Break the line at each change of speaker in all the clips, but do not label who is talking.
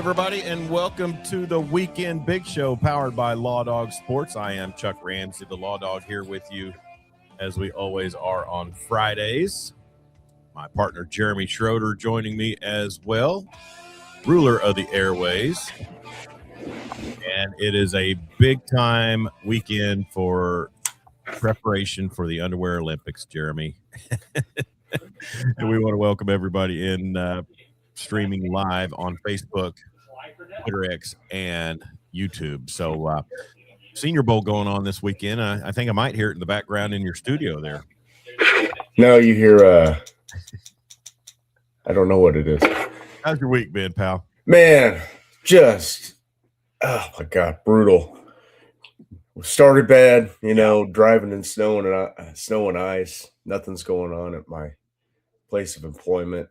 everybody, and welcome to the Weekend Big Show powered by Law Dog Sports. I am Chuck Ramsey, the Law Dog, here with you as we always are on Fridays. My partner Jeremy Schroeder joining me as well, ruler of the airways. And it is a big-time weekend for preparation for the Underwear Olympics, Jeremy. And we want to welcome everybody in streaming live on Facebook, Twitter X, and YouTube. So Senior Bowl going on this weekend. I think I might hear it in the background in your studio there.
No, you hear I don't know what it is.
How's your week been, pal?
Man, just oh my God, brutal. Started bad, driving in snow and ice. Nothing's going on at my place of employment.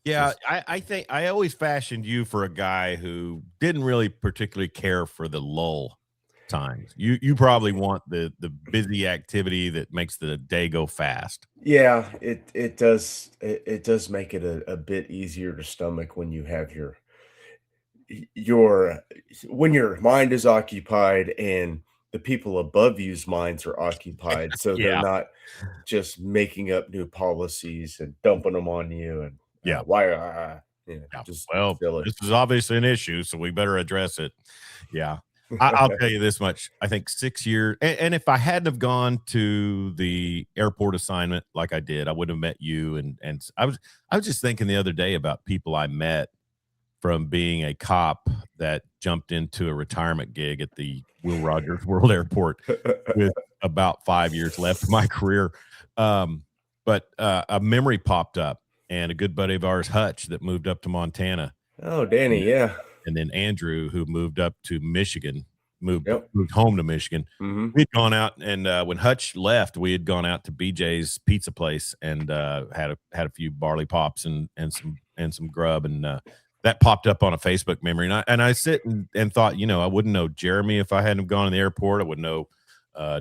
Yeah, I think I always fashioned you for a guy who didn't really particularly care for the lull times. You probably want the busy activity that makes the day go fast.
Yeah, it does make it a bit easier to stomach when you have when your mind is occupied and the people above you's minds are occupied, so they're not just making up new policies and dumping them on you and
this is obviously an issue, so we better address it. Yeah. I'll tell you this much. I think 6 years, and if I hadn't have gone to the airport assignment like I did, I would have met you. And I was just thinking the other day about people I met from being a cop that jumped into a retirement gig at the Will Rogers World Airport with about 5 years left of my career. But a memory popped up. And a good buddy of ours, Hutch, that moved up to Montana.
Oh, Danny, yeah.
And then Andrew, who moved up to Michigan, moved home to Michigan.
Mm-hmm.
We'd gone out, and when Hutch left, we had gone out to BJ's Pizza Place and had a few barley pops and some grub, and that popped up on a Facebook memory. And I sit and thought, I wouldn't know Jeremy if I hadn't gone to the airport. I wouldn't know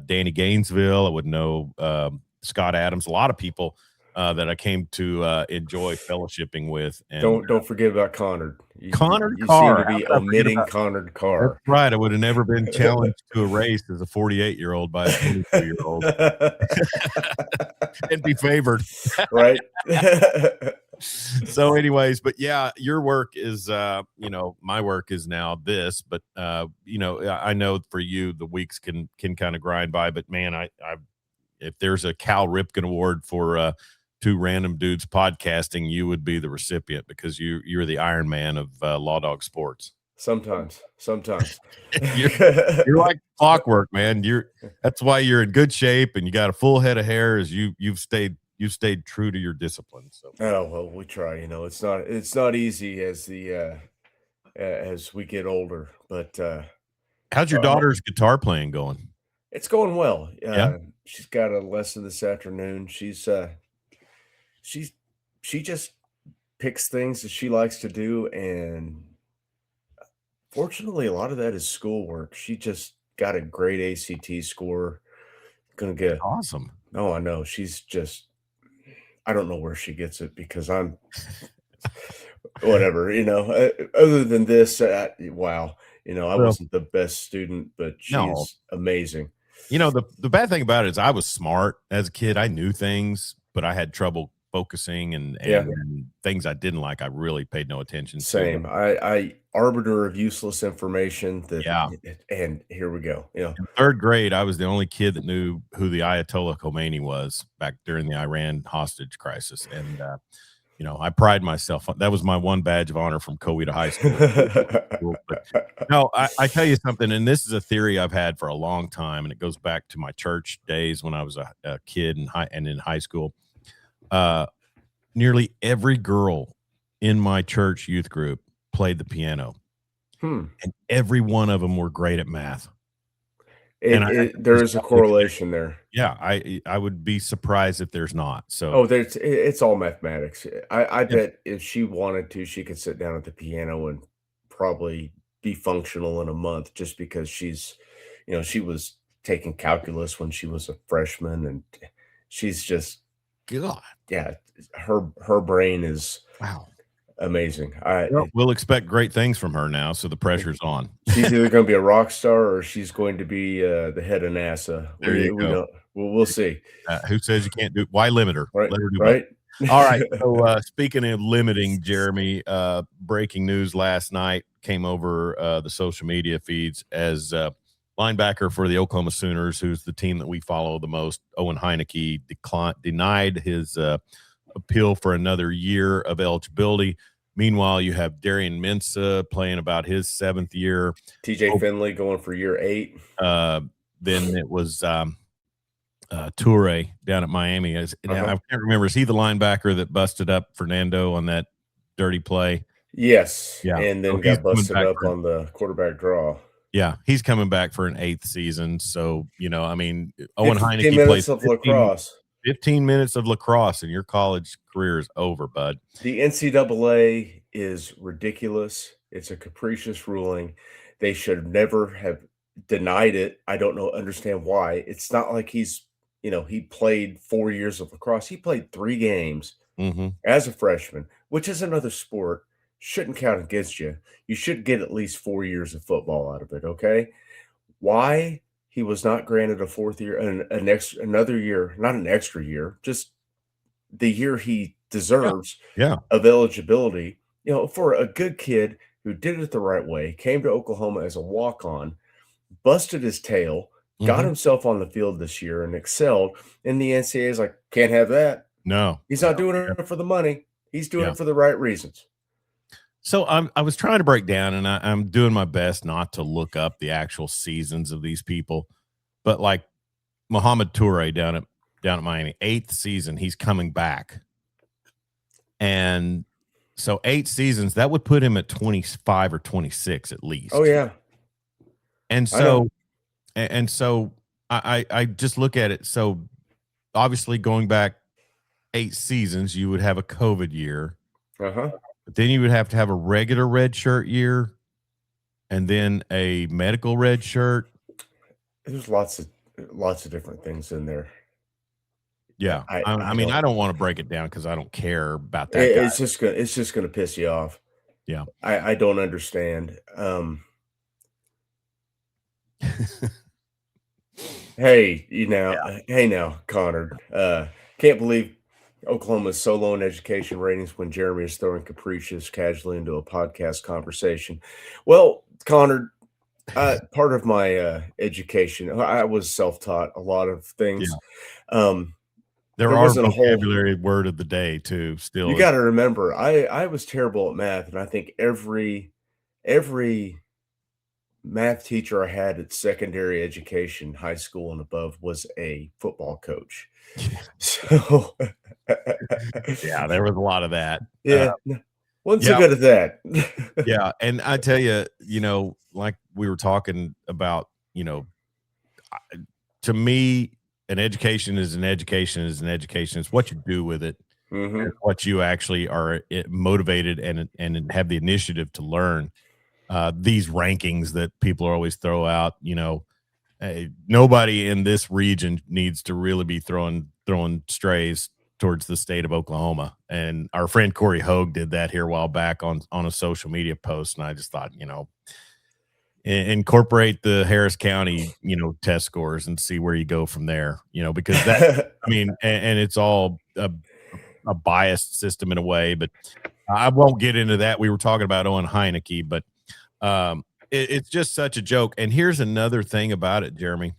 Danny Gainesville. I wouldn't know Scott Adams. A lot of people that I came to enjoy fellowshipping with. And
don't forget about Connard. You
Carr.
seem to be omitting Connard Carr.
That's right. I would have never been challenged to a race as a 48-year-old by a 22-year-old and be favored.
Right.
So anyways, but yeah, your work is, my work is now this, but I know for you, the weeks can kind of grind by, but man, if there's a Cal Ripken Award for two random dudes podcasting, you would be the recipient because you're the Iron Man of Law Dog Sports.
Sometimes
you're like clockwork, man. That's why you're in good shape and you got a full head of hair. As you've stayed true to your discipline. So
well, we try. It's not easy as we get older. But
how's your daughter's guitar playing going?
It's going well.
Yeah.
She's got a lesson this afternoon. She just picks things that she likes to do, and fortunately, a lot of that is schoolwork. She just got a great ACT score. Gonna get
awesome.
Oh, I know. She's just, I don't know where she gets it because I'm whatever. Other than this, wow. I wasn't the best student, but she's amazing.
The bad thing about it is I was smart as a kid. I knew things, but I had trouble focusing and things I didn't like. I really paid no attention.
Same. I arbiter of useless information. And here we go.
In third grade, I was the only kid that knew who the Ayatollah Khomeini was back during the Iran hostage crisis. And, I pride myself. That was my one badge of honor from Coweta High School. But, no, I tell you something, and this is a theory I've had for a long time, and it goes back to my church days when I was a kid and in high school. Nearly every girl in my church youth group played the piano, and every one of them were great at math.
There is a correlation there.
Yeah, I would be surprised if there's not. So
it's all mathematics. I bet if she wanted to, she could sit down at the piano and probably be functional in a month, just because she's, she was taking calculus when she was a freshman, and she's just
God.
Yeah, her brain is
wow.
amazing.
Well, we'll expect great things from her now, so the pressure's on.
She's either going to be a rock star or she's going to be the head of NASA.
There you
We
go.
don't. We'll see.
Who says you can't do? Why limit her?
Right.
Let her do both.
Right.
All right. So speaking of limiting, Jeremy, breaking news last night came over the social media feeds as linebacker for the Oklahoma Sooners, who's the team that we follow the most. Owen Heineke denied his appeal for another year of eligibility. Meanwhile, you have Darian Mensah playing about his 7th year.
TJ Finley going for year 8.
Then it was Toure down at Miami. I can't remember. Is he the linebacker that busted up Fernando on that dirty play?
Yes.
Yeah.
And then got busted up on the quarterback draw.
Yeah. He's coming back for an 8th season. So, I mean, Owen Heineke
15 minutes of lacrosse.
15 minutes of lacrosse and your college career is over, bud.
The NCAA is ridiculous. It's a capricious ruling. They should never have denied it. I don't understand why. It's not like he played 4 years of lacrosse. He played 3 games as a freshman, which is another sport. Shouldn't count against you. You should get at least 4 years of football out of it, okay? Why he was not granted a 4th year and another year, not an extra year, just the year he deserves of eligibility, for a good kid who did it the right way, came to Oklahoma as a walk-on, busted his tail, got himself on the field this year and excelled, and the NCAA is like, can't have that.
No.
He's not doing it for the money. He's doing it for the right reasons.
So I was trying to break down, and I'm doing my best not to look up the actual seasons of these people, but like Mohamed Toure down at Miami, 8th season, he's coming back, and so 8 seasons that would put him at 25 or 26 at least.
Oh yeah,
and so I just look at it. So obviously, going back 8 seasons, you would have a COVID year. But then you would have to have a regular red shirt year and then a medical red shirt.
There's lots of different things in there.
Yeah. I mean, I don't want to break it down because I don't care about that.
It's just gonna piss you off.
Yeah.
I don't understand. Hey now, Connor. Can't believe Oklahoma's so low in education ratings when Jeremy is throwing capricious casually into a podcast conversation. Well, Connor, part of my education, I was self-taught a lot of things.
There are vocabulary word of the day too. Still,
you got to remember, I was terrible at math, and I think every math teacher I had at secondary education, high school and above, was a football coach. So
yeah, there was a lot of that.
Yeah, wasn't so good at that.
Yeah, and I tell you, like we were talking about, to me, an education is an education is an education. It's what you do with it, what you actually are motivated and have the initiative to learn. These rankings that people always throw out, nobody in this region needs to really be throwing strays towards the state of Oklahoma. And our friend Corey Hogue did that here a while back on a social media post. And I just thought, incorporate the Harris County, test scores and see where you go from there, because that, I mean, and it's all a biased system in a way, but I won't get into that. We were talking about Owen Heineke, but it's just such a joke. And here's another thing about it, Jeremy.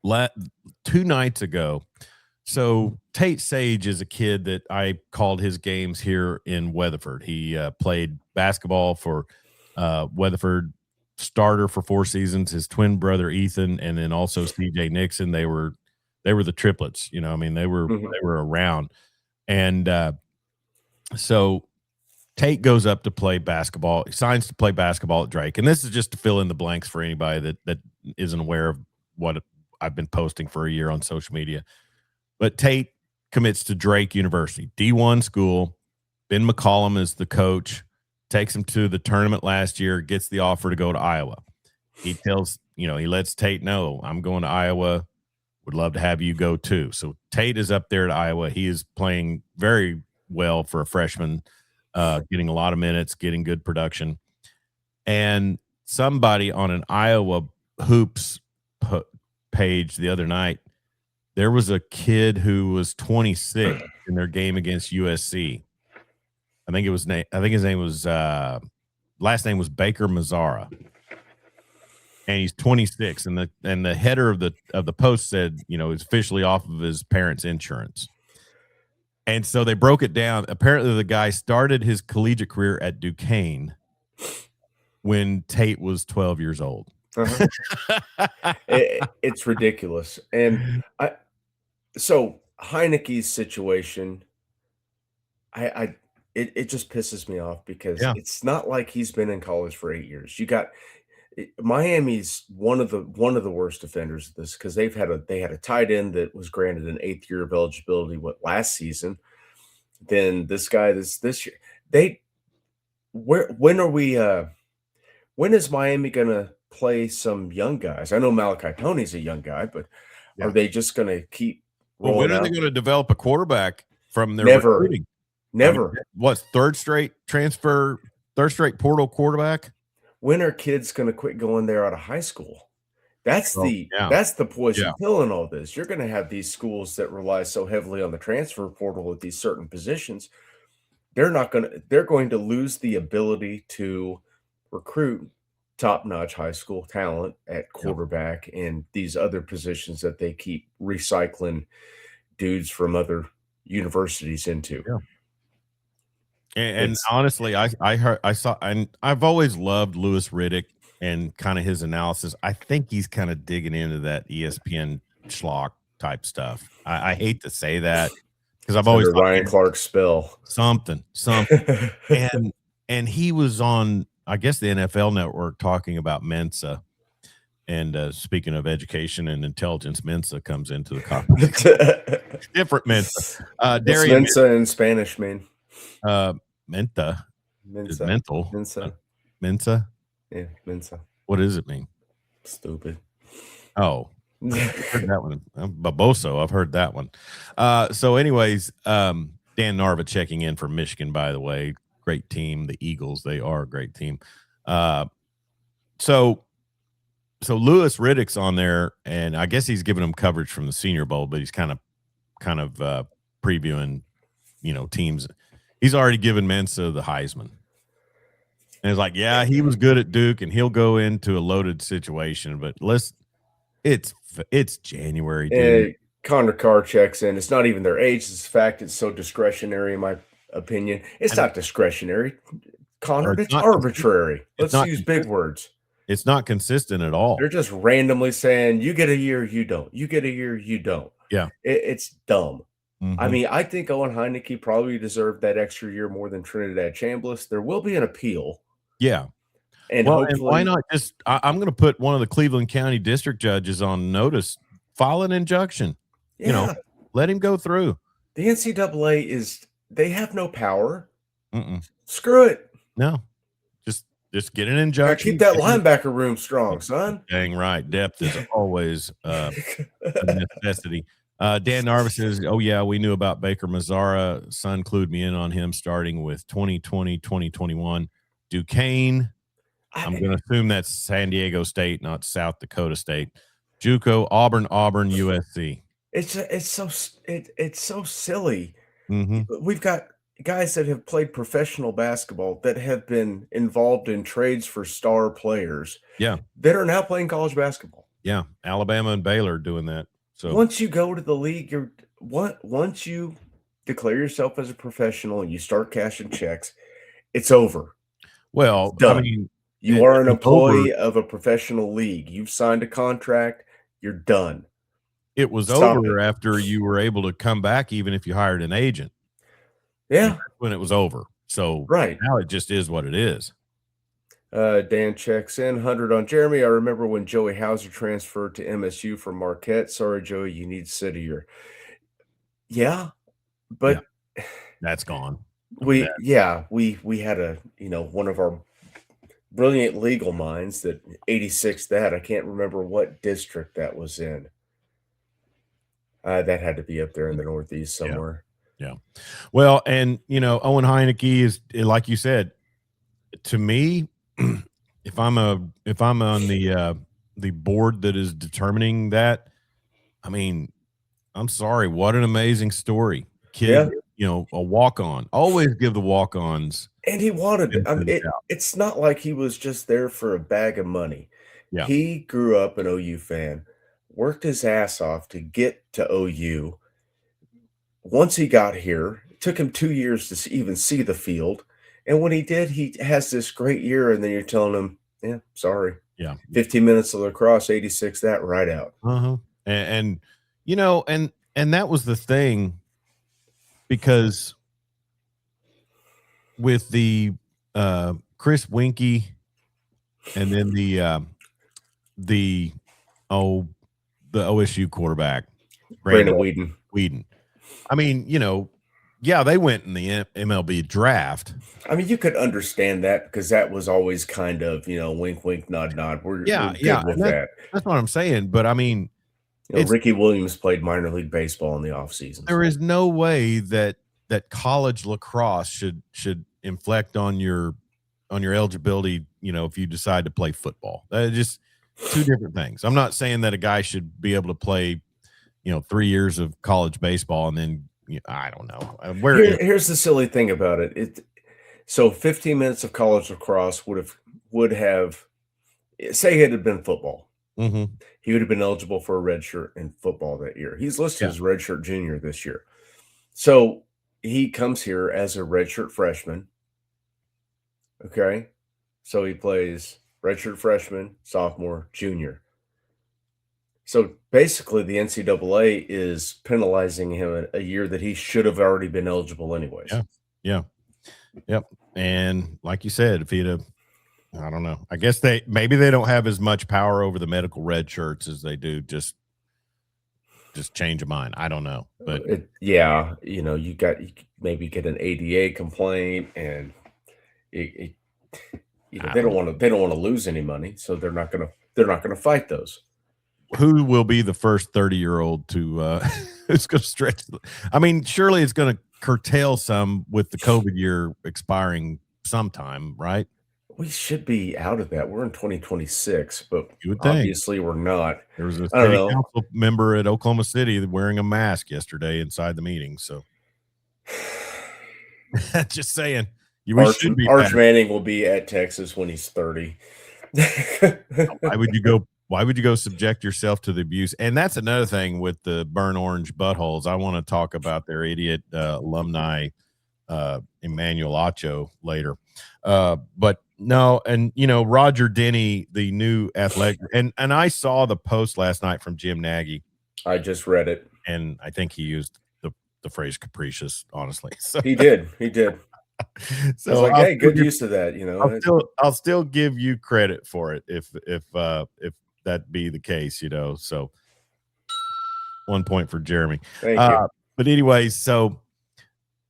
2 nights ago, so Tate Sage is a kid that I called his games here in Weatherford. He played basketball for Weatherford, starter for 4 seasons. His twin brother Ethan, and then also CJ Nixon. They were the triplets. They were around, and so Tate goes up to play basketball. He signs to play basketball at Drake, and this is just to fill in the blanks for anybody that isn't aware of what I've been posting for a year on social media. But Tate commits to Drake University, D1 school. Ben McCollum is the coach, takes him to the tournament last year, gets the offer to go to Iowa. He tells, he lets Tate know, I'm going to Iowa, would love to have you go too. So Tate is up there to Iowa. He is playing very well for a freshman. getting a lot of minutes, getting good production. And somebody on an Iowa hoops page the other night, there was a kid who was 26 in their game against USC. I think his name was last name was Baker Mazzara. And he's 26, and the header of the post said, he's officially off of his parents' insurance. And so they broke it down. Apparently, the guy started his collegiate career at Duquesne when Tate was 12 years old.
It's ridiculous. And so Heineke's situation, it just pisses me off because it's not like he's been in college for 8 years. You got Miami's one of the worst offenders of this because they had a tight end that was granted an 8th year of eligibility last season. Then this guy this year when is Miami gonna play some young guys? I know Malachi Tony's a young guy, but are they just gonna keep rolling?
Well, when are they going to develop a quarterback from their recruiting?
Never.
I mean, what's third straight portal quarterback?
When are kids going to quit going there out of high school? That's the poison pill in all this. You're going to have these schools that rely so heavily on the transfer portal at these certain positions. They're going to lose the ability to recruit top-notch high school talent at quarterback and these other positions that they keep recycling dudes from other universities into.
Yeah. And honestly, I saw, and I've always loved Louis Riddick and kind of his analysis. I think he's kind of digging into that ESPN schlock type stuff. I hate to say that because I've always thought
Ryan Clark's spell
something, and he was on, I guess, the NFL Network talking about Mensa. And speaking of education and intelligence, Mensa comes into the conversation. Different Mensa.
Darian Mensa in Spanish, man.
Mensa. Mental.
Mensa.
Yeah,
Mensa.
What does it mean?
Stupid.
Oh, I've heard that one. Baboso, I've heard that one. So anyways, Dan Narva checking in for Michigan, by the way. Great team. The Eagles, they are a great team. So Louis Riddick's on there, and I guess he's giving them coverage from the Senior Bowl, but he's kind of previewing, teams. He's already given Mensa the Heisman. And it's like, yeah, he was good at Duke, and he'll go into a loaded situation. But it's January, dude.
Connor Carr checks in. It's not even their age. It's the fact it's so discretionary, in my opinion. It's not discretionary, Connor. It's arbitrary. Let's use big words.
It's not consistent at all.
They're just randomly saying, you get a year, you don't. You get a year, you don't.
Yeah.
It's dumb.
Mm-hmm.
I mean, I think Owen Heineke probably deserved that extra year more than Trinidad Chambliss. There will be an appeal.
Yeah.
And
and why not just I'm going to put one of the Cleveland County district judges on notice, file an injunction.
Yeah.
Let him go through.
The NCAA they have no power.
Mm-mm.
Screw it.
No. Just get an injunction.
Keep that linebacker room strong, son.
Dang right. Depth is always a necessity. Dan Narva says, oh, yeah, we knew about Baker Mazzara. Son clued me in on him starting with 2020, 2021. Duquesne. I'm going to assume that's San Diego State, not South Dakota State. JUCO, Auburn, USC.
It's so silly.
Mm-hmm.
We've got guys that have played professional basketball that have been involved in trades for star players.
Yeah.
That are now playing college basketball.
Yeah. Alabama and Baylor doing that. So
once you go to the league, once you declare yourself as a professional and you start cashing checks, it's over.
Well,
I
mean,
you are an employee of a professional league. You've signed a contract. You're done.
It was over after you were able to come back, even if you hired an agent.
Yeah.
When it was over. So
right
now it just is what it is.
Dan checks in 100 on Jeremy. I remember when Joey Hauser transferred to MSU from Marquette. Sorry, Joey, you need Citier. Yeah, but
that's gone.
We had one of our brilliant legal minds that 86 that I can't remember what district that was in. That had to be up there in the Northeast somewhere.
Yeah. Well, and Owen Heineke is, like you said, to me, if I'm on the board that is determining that, I mean, I'm sorry, what an amazing story. Kid,
Yeah.
a walk-on. Always give the walk-ons
And he wanted it.
benefit of the doubt.
It's not like he was just there for a bag of money.
Yeah.
He grew up an OU fan, worked his ass off to get to OU. Once he got here, it took him 2 years to even see the field. And when he did, he has this great year. And then you're telling him, yeah, sorry.
Yeah.
15 minutes of lacrosse, 86, that right out.
Uh-huh. And that was the thing, because with the Chris Winkie and then the OSU quarterback
Brandon Weeden.
I mean, yeah, they went in the MLB draft.
I mean, you could understand that because that was always kind of, wink, wink, nod, nod. We're good with that.
That's what I'm saying. But I mean,
Ricky Williams played minor league baseball in the offseason.
There is no way that college lacrosse should inflect on your eligibility, if you decide to play football. Just two different things. I'm not saying that a guy should be able to play, 3 years of college baseball and then I don't know.
Here's the silly thing about it. So 15 minutes of college lacrosse would have say it had been football.
Mm-hmm.
He would have been eligible for a red shirt in football that year. He's listed as red shirt junior this year. So he comes here as a redshirt freshman. Okay. So he plays redshirt freshman, sophomore, junior. So basically the NCAA is penalizing him a year that he should have already been eligible anyways.
Yeah. Yep. And like you said, if he'd have, I don't know. I guess maybe they don't have as much power over the medical red shirts as they do just change of mind. I don't know. But
you maybe get an ADA complaint, and they don't want to lose any money, so they're not gonna fight those.
Who will be the first 30-year-old to who's going to stretch? I mean, surely it's going to curtail some with the COVID year expiring sometime, right?
We should be out of that. We're in 2026, but
you would think.
Obviously we're not.
There was a city council member at Oklahoma City wearing a mask yesterday inside the meeting. So just saying,
Arch Manning will be at Texas when he's 30.
Why would you go subject yourself to the abuse? And that's another thing with the burn orange buttholes. I want to talk about their idiot alumni, Emmanuel Acho, later. But no, and Roger Denny, the new athletic, and I saw the post last night from Jim Nagy.
I just read it,
and I think he used the phrase capricious, honestly. So
he did. So I was like, hey, good use of that.
I'll still give you credit for it if that be the case. So 1 point for Jeremy.
Thank you.
But anyways, so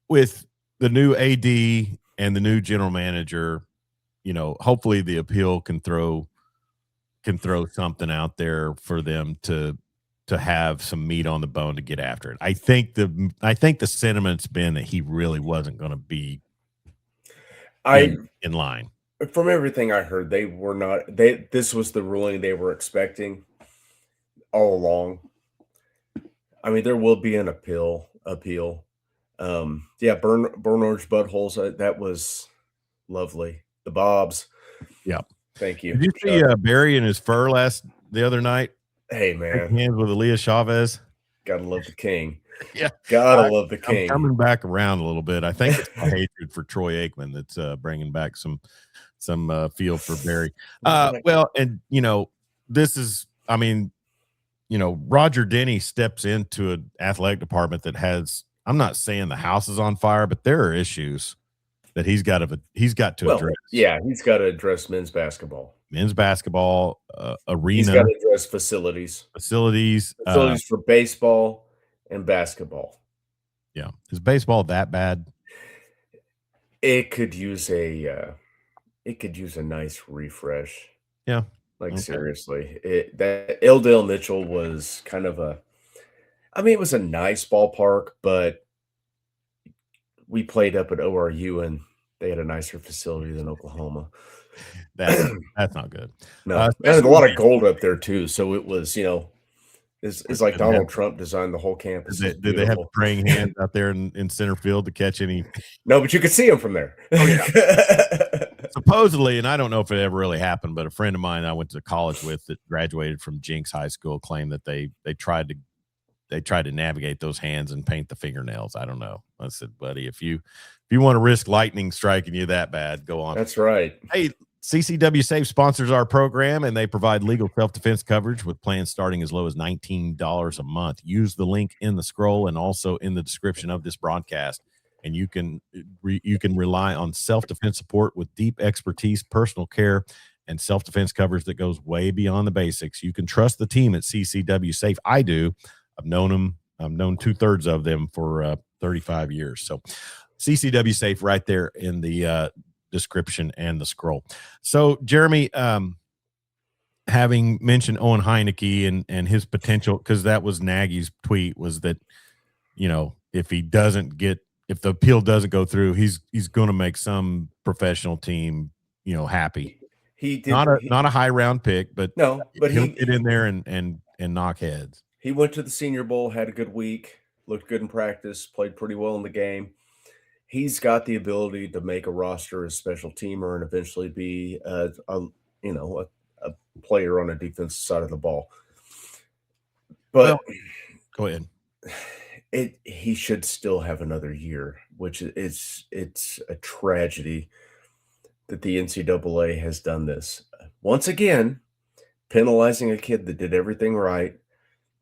with the new AD and the new general manager, hopefully the appeal can throw something out there for them to have some meat on the bone to get after it. I think the sentiment's been that he really wasn't going to be in line.
From everything I heard, they were not. This was the ruling they were expecting all along. I mean, there will be an appeal. Burn orange buttholes. That was lovely. The Bobs.
Yeah.
Thank you.
Did you see Barry in his fur the other night?
Hey, man.
Hands with Aaliyah Chavez.
Gotta love the king.
Yeah.
Gotta love the king.
I'm coming back around a little bit. I think it's my hatred for Troy Aikman that's bringing back some feel for Barry. Well, and this is, I mean, Roger Denny steps into an athletic department that has, I'm not saying the house is on fire, but there are issues that he's got to address.
Yeah, he's got to address men's basketball,
arena.
He's got to address facilities for baseball and basketball.
Yeah, is baseball that bad?
It could use a nice refresh.
Yeah,
seriously, that Airedale Mitchell was kind of it was a nice ballpark, but we played up at ORU, and they had a nicer facility than Oklahoma.
That's not good.
No, and a
Especially
lot of gold up there too. So it was, it's like
did they have
Donald Trump designed the whole campus. It's
did they have
beautiful.
praying hands out there in center field to catch any?
No, but you could see them from there.
Oh yeah. Supposedly, and I don't know if it ever really happened, but a friend of mine I went to college with that graduated from Jinx High School claimed that they tried to navigate those hands and paint the fingernails. I don't know. I said, buddy, if you want to risk lightning striking you that bad, go on.
That's right.
Hey, CCW Safe sponsors our program, and they provide legal self-defense coverage with plans starting as low as $19 a month. Use the link in the scroll and also in the description of this broadcast, and you can rely on self-defense support with deep expertise, personal care, and self-defense coverage that goes way beyond the basics. You can trust the team at CCW Safe. I do. I've known them. I've known 2/3 of them for 35 years. So CCW Safe right there in the description and the scroll. So Jeremy, having mentioned Owen Heineke and his potential, because that was Nagy's tweet, was that, if the appeal doesn't go through, he's going to make some professional team, happy.
He did
not a high round pick, but he'll get in there and knock heads.
He went to the Senior Bowl, had a good week, looked good in practice, played pretty well in the game. He's got the ability to make a roster as special teamer and eventually be a player on a defensive side of the ball. But
go ahead.
He should still have another year, which it's a tragedy that the NCAA has done this. Once again, penalizing a kid that did everything right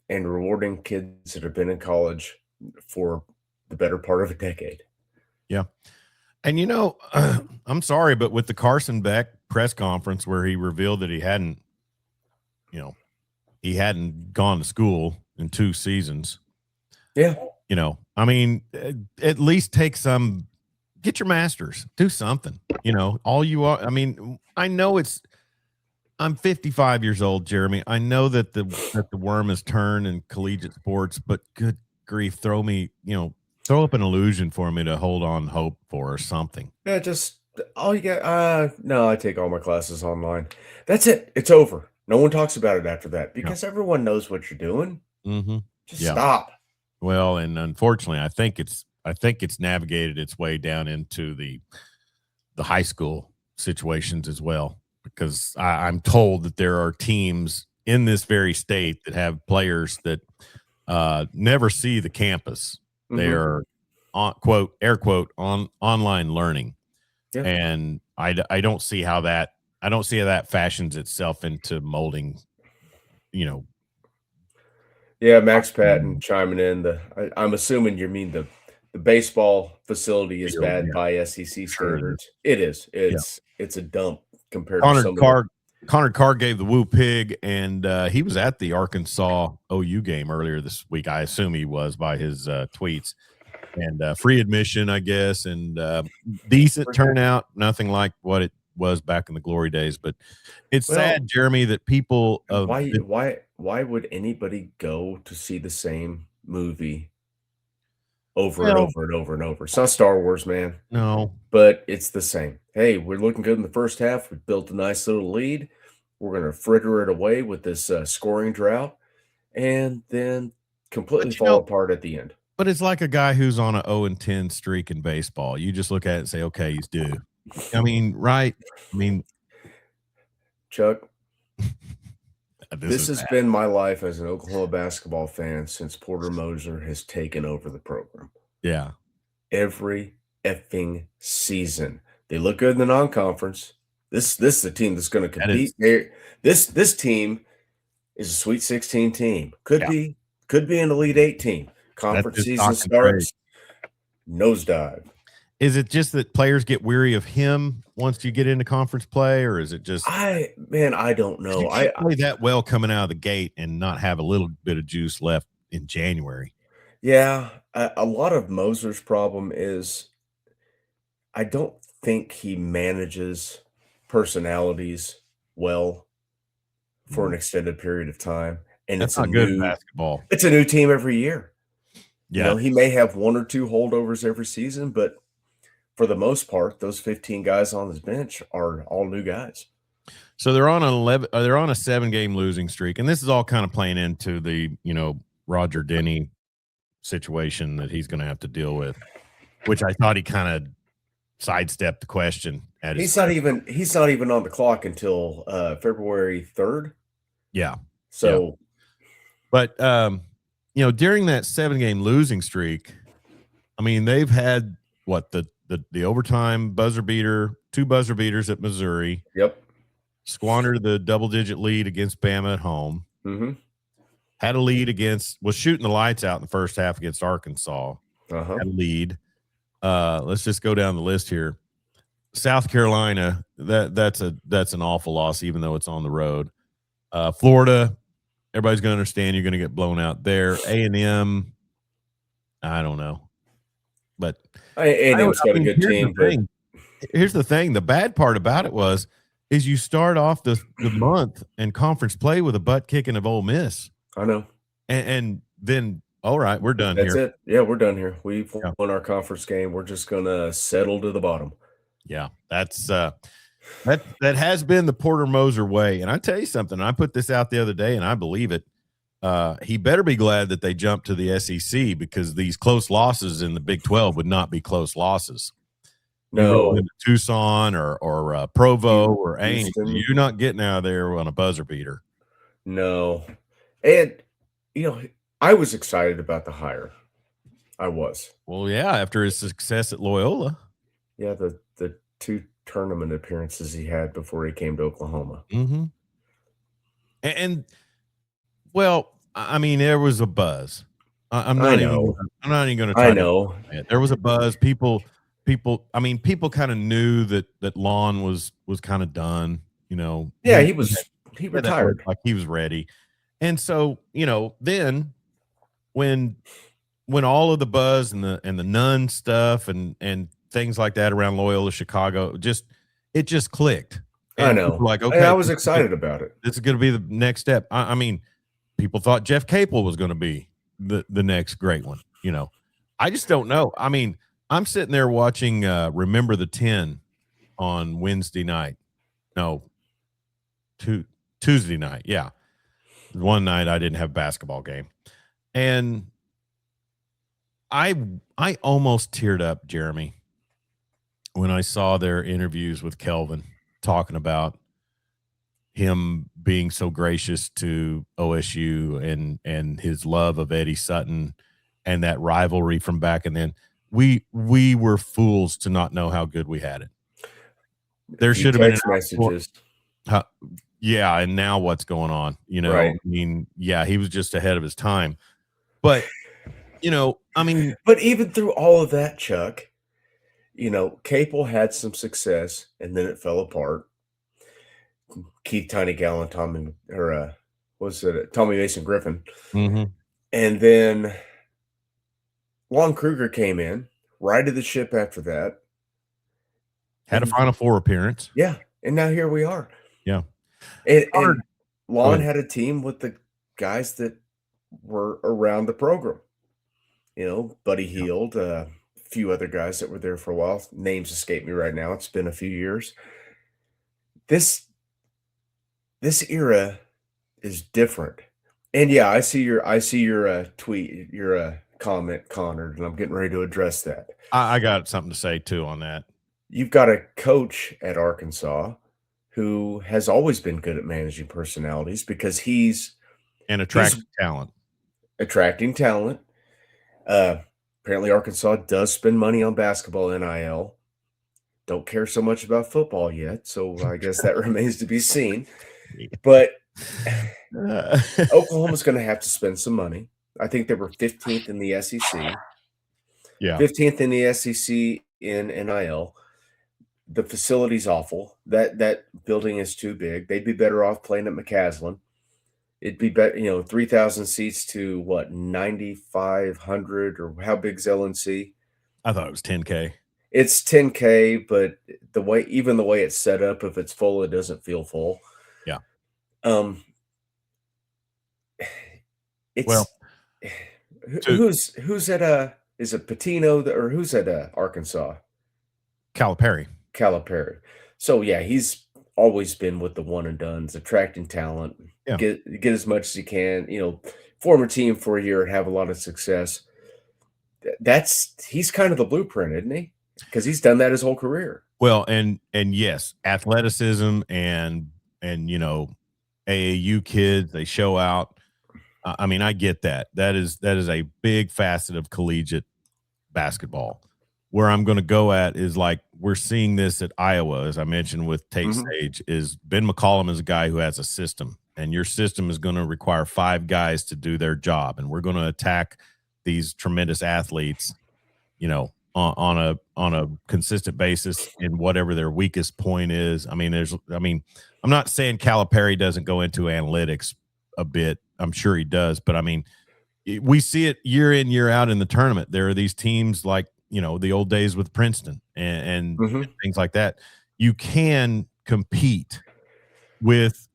and rewarding kids that have been in college for the better part of a decade.
Yeah. And, I'm sorry, but with the Carson Beck press conference where he revealed that he hadn't gone to school in 2 seasons.
Yeah.
At least get your master's, do something, all you are. I know I'm 55 years old, Jeremy. I know that the worm has turned in collegiate sports, but good grief, throw up an illusion for me to hold on hope for or something.
Yeah, just all you get. No, I take all my classes online. That's it. It's over. No one talks about it after that because everyone knows what you're doing.
Mm-hmm.
Just stop.
Well, and unfortunately, I think it's navigated its way down into the high school situations as well, because I'm told that there are teams in this very state that have players that never see the campus. Mm-hmm. They are on quote, air quote, on online learning. Yeah. And I don't see how that fashions itself into molding,
Yeah, Max Patton chiming in. I'm assuming you mean the baseball facility is bad by SEC standards. It is. It's a dump compared to some
Connor Carr gave the woo pig, and he was at the Arkansas OU game earlier this week. I assume he was by his tweets. And free admission, I guess, and decent turnout. Nothing like what it was back in the glory days. But it's sad, Jeremy, that people
why would anybody go to see the same movie over and over and over and over? It's not Star Wars, man.
No,
but it's the same. Hey, we're looking good in the first half. We built a nice little lead. We're going to fritter it away with this scoring drought, and then completely fall apart at the end.
But it's like a guy who's on an 0-10 streak in baseball. You just look at it and say, okay, he's due. Right?
Chuck, this has been my life as an Oklahoma basketball fan since Porter Moser has taken over the program.
Yeah.
Every effing season. They look good in the non-conference. This is the team that's going to compete. This team is a Sweet 16 team. Could be an Elite 8 team. Conference season starts, nosedive.
Is it just that players get weary of him once you get into conference play, or is it just
I don't know.
I play that well coming out of the gate and not have a little bit of juice left in January.
Yeah, a lot of Moser's problem is I don't think he manages personalities well for an extended period of time, and
that's not good basketball.
It's a new team every year.
Yeah.
He may have 1 or 2 holdovers every season, but for the most part, those 15 guys on his bench are all new guys.
So they're on they're on a 7-game losing streak, and this is all kind of playing into the, Roger Denny situation that he's going to have to deal with, which I thought he kind of sidestepped the question at his
He's not even on the clock until February 3rd.
Yeah.
So,
but during that 7-game losing streak, I mean, they've had what the overtime buzzer beater, 2 buzzer beaters at Missouri.
Yep.
Squandered the double-digit lead against Bama at home.
Mm-hmm.
Had a lead was shooting the lights out in the first half against Arkansas.
Uh-huh.
Had a lead. Let's just go down the list here. South Carolina, that's an awful loss, even though it's on the road. Florida, everybody's going to understand you're going to get blown out there. A&M, I don't know, but
A&M's got a good team.
Here's the thing: the bad part about it is you start off the month in conference play with a butt kicking of Ole Miss.
I know,
and then all right, we're done.
That's
here.
it. Yeah, we're done here. We've won our conference game. We're just gonna settle to the bottom.
Yeah, that's that has been the Porter Moser way. And I tell you something, I put this out the other day, and I believe it. He better be glad that they jumped to the SEC, because these close losses in the Big 12 would not be close losses.
No,
Tucson or Provo or Ames, you're not getting out of there on a buzzer beater.
No, and I was excited about the hire. I was.
Well, yeah, after his success at Loyola.
Yeah, the 2 tournament appearances he had before he came to Oklahoma.
Mm-hmm. And well, I mean, there was a buzz. I'm not even going to try.
I know.
There was a buzz. People kind of knew that Lon was kind of done.
Yeah, he retired.
Like he was ready. And so, then when all of the buzz and the Nun stuff and things like that around Loyola Chicago, it just clicked. And
I know.
Like, okay,
I was excited about it.
This is going to be the next step. I mean, people thought Jeff Capel was going to be the next great one. I just don't know. I mean, I'm sitting there watching Remember the 10 on Wednesday night. No, Tuesday night. Yeah. One night I didn't have a basketball game. And I almost teared up, Jeremy, when I saw their interviews with Kelvin talking about him being so gracious to OSU and his love of Eddie Sutton and that rivalry from back. And then we were fools to not know how good we had it. There should have been
messages.
Yeah. And now what's going on?
Right.
I mean, yeah, he was just ahead of his time, but
but even through all of that, Chuck, Capel had some success and then it fell apart. Keith Tiny Gallon, Tommy Mason Griffin.
Mm-hmm.
And then Lon Kruger came in, righted the ship after that.
Had a Final Four appearance.
Yeah. And now here we are.
Yeah.
And Lon had a team with the guys that were around the program. Buddy Hield, a few other guys that were there for a while. Names escape me right now. It's been a few years. This era is different. And yeah, I see your tweet, your comment, Connor, and I'm getting ready to address that.
I got something to say too on that.
You've got a coach at Arkansas who has always been good at managing personalities because he's
attracting talent.
Apparently Arkansas does spend money on basketball NIL. Don't care so much about football yet, so I guess that remains to be seen. But Oklahoma's going to have to spend some money. I think they were 15th in the SEC.
Yeah.
15th in the SEC in NIL. The facility's awful. That building is too big. They'd be better off playing at McCaslin. It'd be better, 3,000 seats to 9,500, or how big's LNC?
I thought it was 10K.
It's 10K, but the way it's set up, if it's full, it doesn't feel full.
Yeah. to
Who's at is it Patino or who's at Arkansas?
Calipari.
Calipari. So yeah, he's always been with the one and dones, attracting talent,
Yeah.
get as much as he can, form a team for a year and have a lot of success. He's kind of the blueprint, isn't he? Because he's done that his whole career.
Well, and yes, athleticism and AAU kids, they show out. I mean, I get that. That is a big facet of collegiate basketball. Where I'm going to go at is like we're seeing this at Iowa, as I mentioned with Tate Sage, is Ben McCollum is a guy who has a system, and your system is going to require 5 guys to do their job, and we're going to attack these tremendous athletes, on a consistent basis in whatever their weakest point is. I'm not saying Calipari doesn't go into analytics a bit. I'm sure he does, but I mean, we see it year in, year out in the tournament. There are these teams like, the old days with Princeton and things like that. You can compete with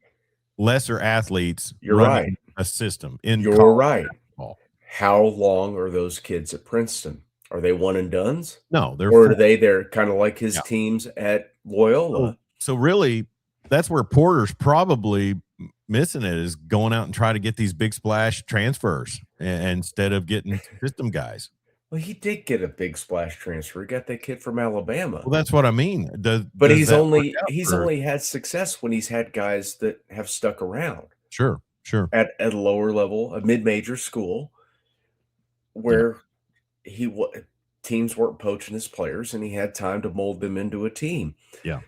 lesser athletes
You're
running
right.
a system in
You're
college
right.
basketball.
How long are those kids at Princeton? Are they one and dones?
No, they're
Or are they're kind of like his
Yeah.
teams at Loyola?
So really, that's where Porter's probably missing it, is going out and try to get these big splash transfers instead of getting system guys.
Well, he did get a big splash transfer. He got that kid from Alabama.
Well, that's what I mean.
But he's only had success when he's had guys that have stuck around.
Sure
At a lower level, a mid-major school, where teams weren't poaching his players, and he had time to mold them into a team.
Yeah.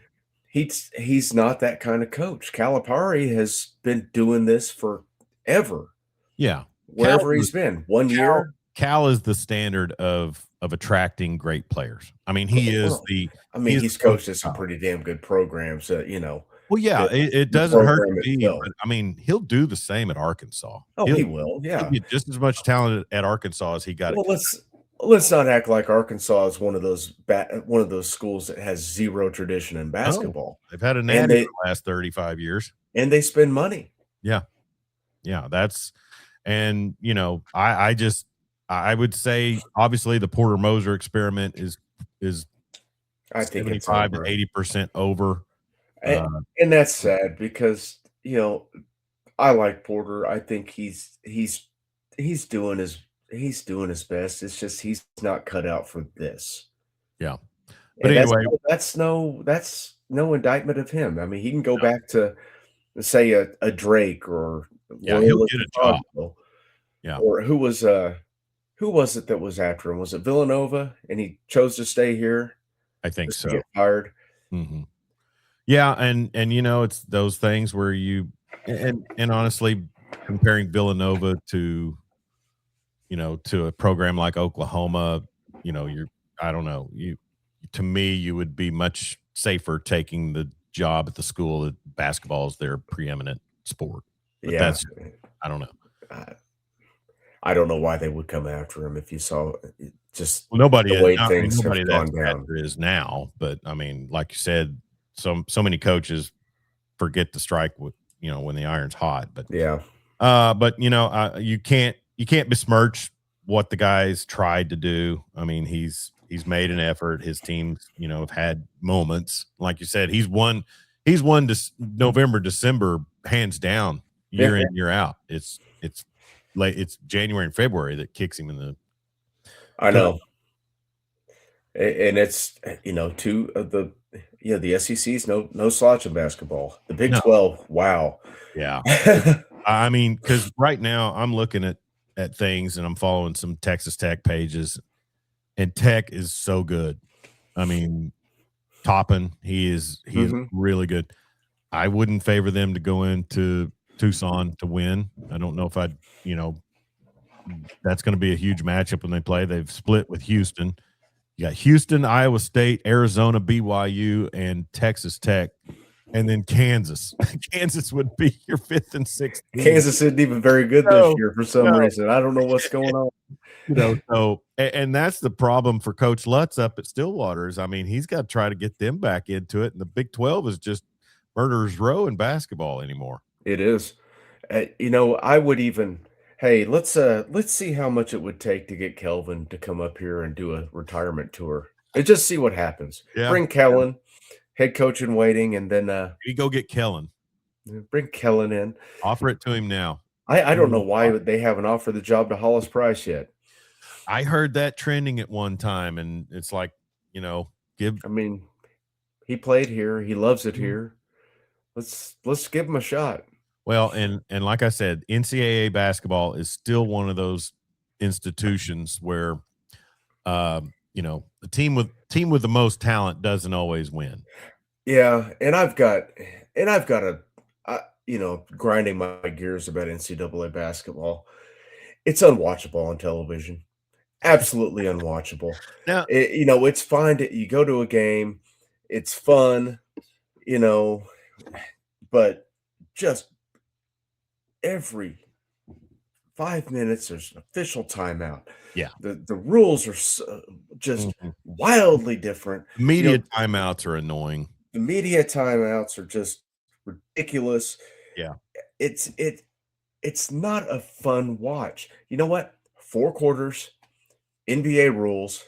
He's not that kind of coach. Calipari has been doing this forever.
Yeah.
Wherever he's been. 1 year.
Cal is the standard of attracting great players. I mean, he's
coached at some pretty damn good programs,
Well, yeah, it doesn't hurt to be, but I mean, he'll do the same at Arkansas.
Oh, he will. Yeah.
He'll get just as much talent at Arkansas as he got.
Well, let's not act like Arkansas is one of those schools that has zero tradition in basketball.
They've had a natty for the last 35 years,
and they spend money.
Yeah, that's, and I would say obviously the Porter Moser experiment is
I think
75 to 80% over,
and that's sad because I like Porter. I think he's doing his best. It's just he's not cut out for this.
Yeah, but anyway,
that's no indictment of him. I mean, he can go back to say a Drake or
he'll get a job. Yeah,
or who was it that was after him? Was it Villanova? And he chose to stay here.
I think so.
Get fired.
Mm-hmm. Yeah, and it's those things where you and honestly comparing Villanova to a program like Oklahoma, I don't know, to me you would be much safer taking the job at the school that basketball is their preeminent sport. But that's, I don't know.
I don't know why they would come after him if you saw just
nobody
the way things have gone down.
Is now, but I mean, like you said, so many coaches forget to strike with when the iron's hot. But you can't besmirch what the guys tried to do. I mean, he's made an effort. His teams have had moments. Like you said, he's won November, December hands down, year in, year out. It's January and February that kicks him in the.
I know, and it's two of the SEC's no slouch in basketball. The Big 12, wow,
yeah. I mean, because right now I'm looking at things and I'm following some Texas Tech pages, and Tech is so good. I mean, Toppin, he is really good. I wouldn't favor them to go into Tucson to win. I don't know if that's going to be a huge matchup when they play. They've split with Houston. You got Houston, Iowa State, Arizona, BYU, and Texas Tech, and then Kansas. Kansas would be your 5th and 6th team.
Kansas isn't even very good this year for some reason. I don't know what's going on.
So and that's the problem for Coach Lutz up at Stillwater. I mean, he's got to try to get them back into it, and the Big 12 is just murderer's row in basketball anymore.
It is. I would even Hey, let's see how much it would take to get Kelvin to come up here and do a retirement tour, and just see what happens.
Yeah.
Bring Kellen, head coach in waiting, and then
You go get Kellen.
bring Kellen in.
Offer it to him now.
I don't know why they haven't offered the job to Hollis Price yet.
I heard that trending at one time, and it's like, give.
I mean, he played here. He loves it here. Let's give him a shot.
Well, and like I said, NCAA basketball is still one of those institutions where, the team with the most talent doesn't always win.
Yeah, and I've got grinding my gears about NCAA basketball. It's unwatchable on television. Absolutely unwatchable.
Now,
It's fine you go to a game, it's fun, but just every 5 minutes there's an official timeout.
yeah,
The rules are just wildly different.
media timeouts are annoying.
The media timeouts are just ridiculous.
Yeah.
It's not a fun watch. You know what? 4 quarters, NBA rules,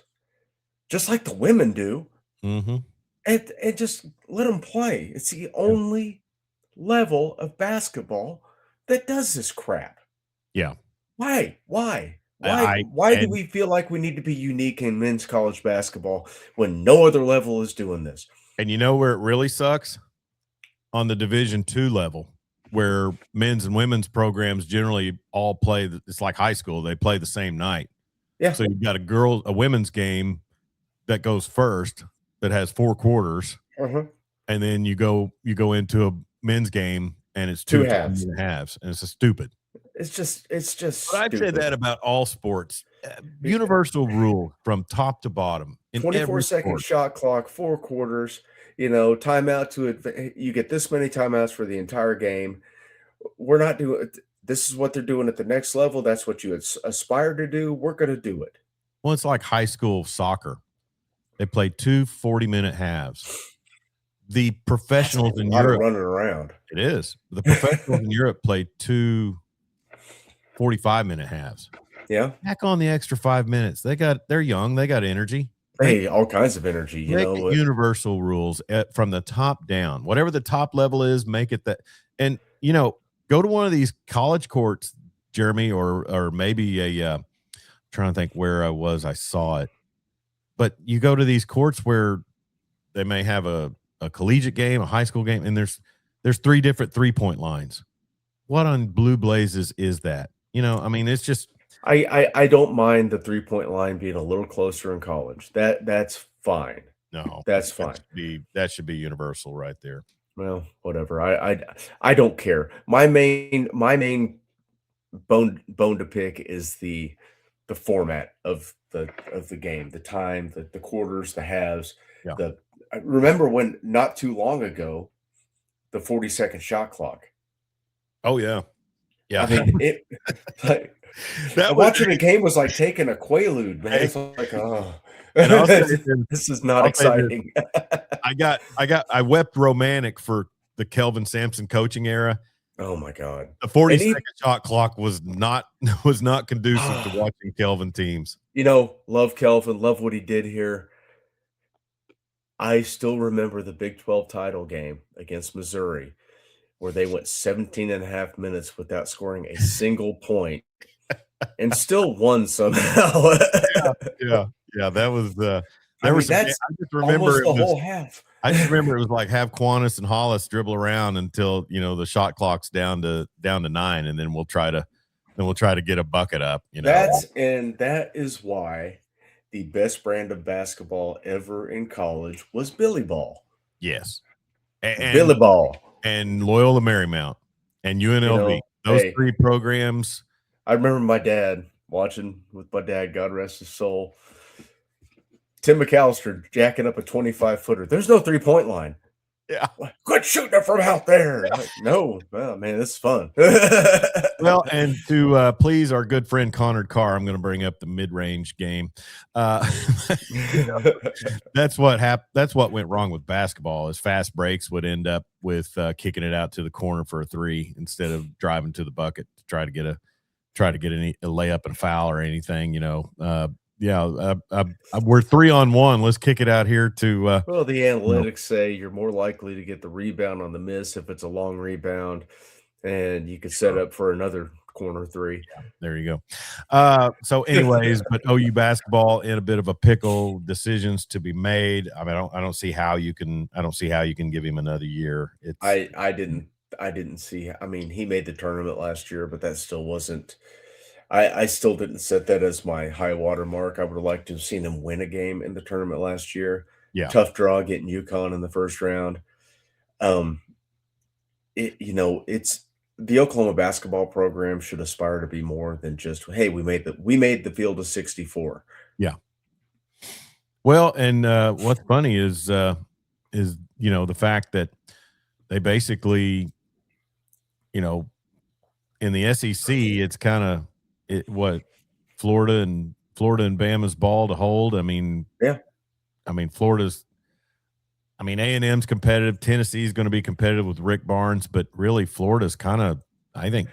just like the women do,
Mm-hmm.
and just let them play. It's the only level of basketball that does this crap.
Yeah.
Why? Why
I
do we feel like we need to be unique in men's college basketball when no other level is doing this?
And you know where it really sucks? On the Division II level, where men's and women's programs generally all play. It's like high school; they play the same night.
Yeah.
So you've got a women's game that goes first that has 4 quarters, and then you go into a men's game and it's two
halves,
and halves, and it's stupid.
It's just.
But I'd say that about all sports. Universal rule from top to bottom.
24-second shot clock, 4 quarters. Timeout you get this many timeouts for the entire game. We're not doing it. This is what they're doing at the next level. That's what you aspire to do. We're going to do it.
Well, it's like high school soccer. They play 2 40-minute halves. The professionals in Europe
running around.
It is. The professionals in Europe play 2 45-minute halves.
Yeah.
Back on the extra 5 minutes. They're young. They got energy.
Hey, all kinds of energy,
universal rules from the top down. Whatever the top level is, make it that. And go to one of these college courts, Jeremy, or maybe trying to think where I saw it. But you go to these courts where they may have a collegiate game, a high school game, and there's 3 different 3-point lines. What on blue blazes is that? It's just.
I don't mind the 3-point line being a little closer in college. That's fine.
No,
that's fine.
That should be universal right there.
Well, whatever. I don't care. My main bone to pick is the format of the game, the time, the quarters, the halves.
Yeah.
I remember when not too long ago, the 40-second shot clock.
Oh yeah. Yeah.
I mean watching a game was like taking a Quaalude, man. It's like, oh, this is not exciting.
I wept romantic for the Kelvin Sampson coaching era.
Oh my God.
The 40-second shot clock was not conducive to watching Kelvin teams.
Love Kelvin, love what he did here. I still remember the Big 12 title game against Missouri, where they went 17 and a half minutes without scoring a single point and still won somehow.
Yeah. That was
I just remember the whole half.
I just remember it was like have Quantas and Hollis dribble around until the shot clock's down to 9, and then we'll try to get a bucket up.
That is why the best brand of basketball ever in college was Billy Ball.
Yes,
and Billy Ball
and Loyola Marymount and UNLV. Those 3 programs.
I remember my dad watching with my dad, God rest his soul. Tim McAllister jacking up a 25-footer. There's no 3-point line.
Yeah.
Quit shooting it from out there. Like, no, well, man, this is fun.
Well, and to please our good friend Connor Carr, I'm going to bring up the mid-range game. That's what went wrong with basketball is fast breaks would end up with kicking it out to the corner for a 3 instead of driving to the bucket to try to get try to get a layup and foul or anything. We're 3-on-1. Let's kick it out here to.
Well, the analytics say you're more likely to get the rebound on the miss if it's a long rebound, and you could set up for another corner three.
Yeah, there you go. So, anyways, but OU basketball in a bit of a pickle. Decisions to be made. I mean, I don't see how you can. I don't see how you can give him another year.
I didn't see. I mean, he made the tournament last year, but that still wasn't. I still didn't set that as my high water mark. I would have liked to have seen him win a game in the tournament last year.
Yeah.
Tough draw getting UConn in the first round. It's the Oklahoma basketball program should aspire to be more than just, hey, we made the field of 64.
Yeah. Well, and what's funny is the fact that they basically, in the SEC, it's kind of Florida and Bama's ball to hold. I mean,
yeah.
I mean, A&M's competitive. Tennessee's going to be competitive with Rick Barnes, but really Florida's kind of, I think,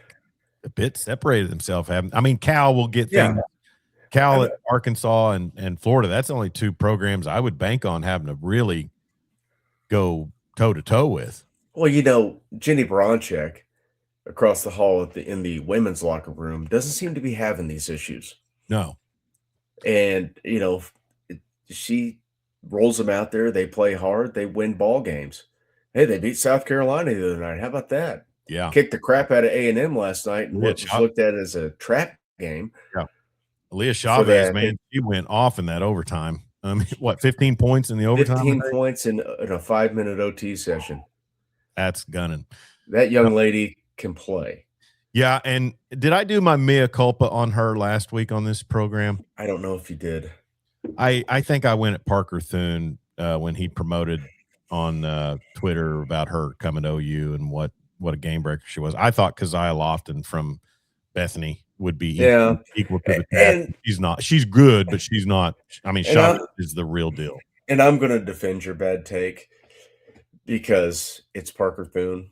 a bit separated themselves. I mean, Cal will get things. Cal, Arkansas, and Florida, that's only two programs I would bank on having to really go toe-to-toe with.
Well, Jenny Bronchek across the hall in the women's locker room doesn't seem to be having these issues.
No.
And, she rolls them out there. They play hard. They win ball games. Hey, they beat South Carolina the other night. How about that?
Yeah.
Kicked the crap out of A&M last night and what was looked at as a trap game.
Yeah. Leah Chavez, man, she went off in that overtime. 15 points in the overtime?
15 points in a 5-minute OT session.
That's gunning.
That young lady can play.
Yeah, and did I do my mea culpa on her last week on this program?
I don't know if you did.
I think I went at Parker Thune when he promoted on Twitter about her coming to OU and what a game breaker she was. I thought Keziah Lofton from Bethany would be equal to the task. She's not. She's good, but she's not. I mean, Chavez is the real deal.
And I'm going to defend your bad take because it's Parker Thune.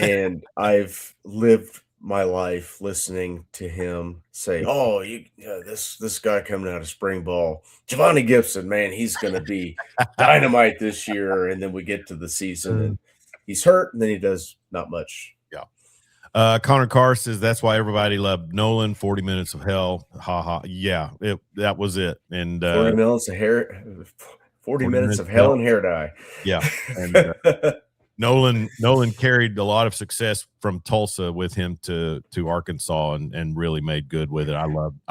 And I've lived my life listening to him say, "Oh, this guy coming out of spring ball, Giovanni Gibson, man, he's going to be dynamite this year." And then we get to the season, and he's hurt, and then he does not much.
Yeah. Connor Carr says that's why everybody loved Nolan. 40 minutes of hell, ha ha. Yeah, that was it. And
40 minutes of hair, 40 minutes of hell and hair dye.
Yeah. And, Nolan carried a lot of success from Tulsa with him to Arkansas and really made good with it. I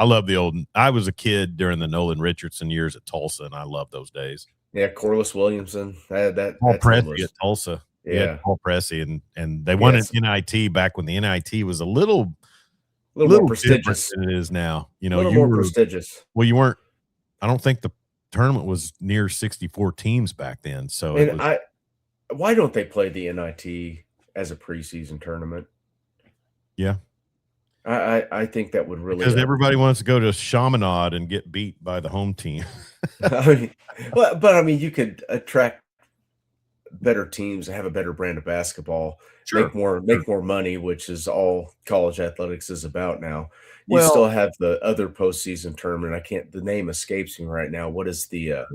love the old. I was a kid during the Nolan Richardson years at Tulsa, and I love those days.
Yeah, Corliss Williamson.
Paul Pressey at Tulsa.
Yeah,
Paul Pressey, and they won an NIT back when the NIT was a little
more prestigious
than it is now.
A little more prestigious.
Well, you weren't. I don't think the tournament was near 64 teams back then. So
why don't they play the NIT as a preseason tournament?
Yeah.
I think that would really,
because everybody wants to go to Chaminade and get beat by the home team.
but you could attract better teams, have a better brand of basketball, make more money, which is all college athletics is about now. You still have the other postseason tournament. The name escapes me right now. What is the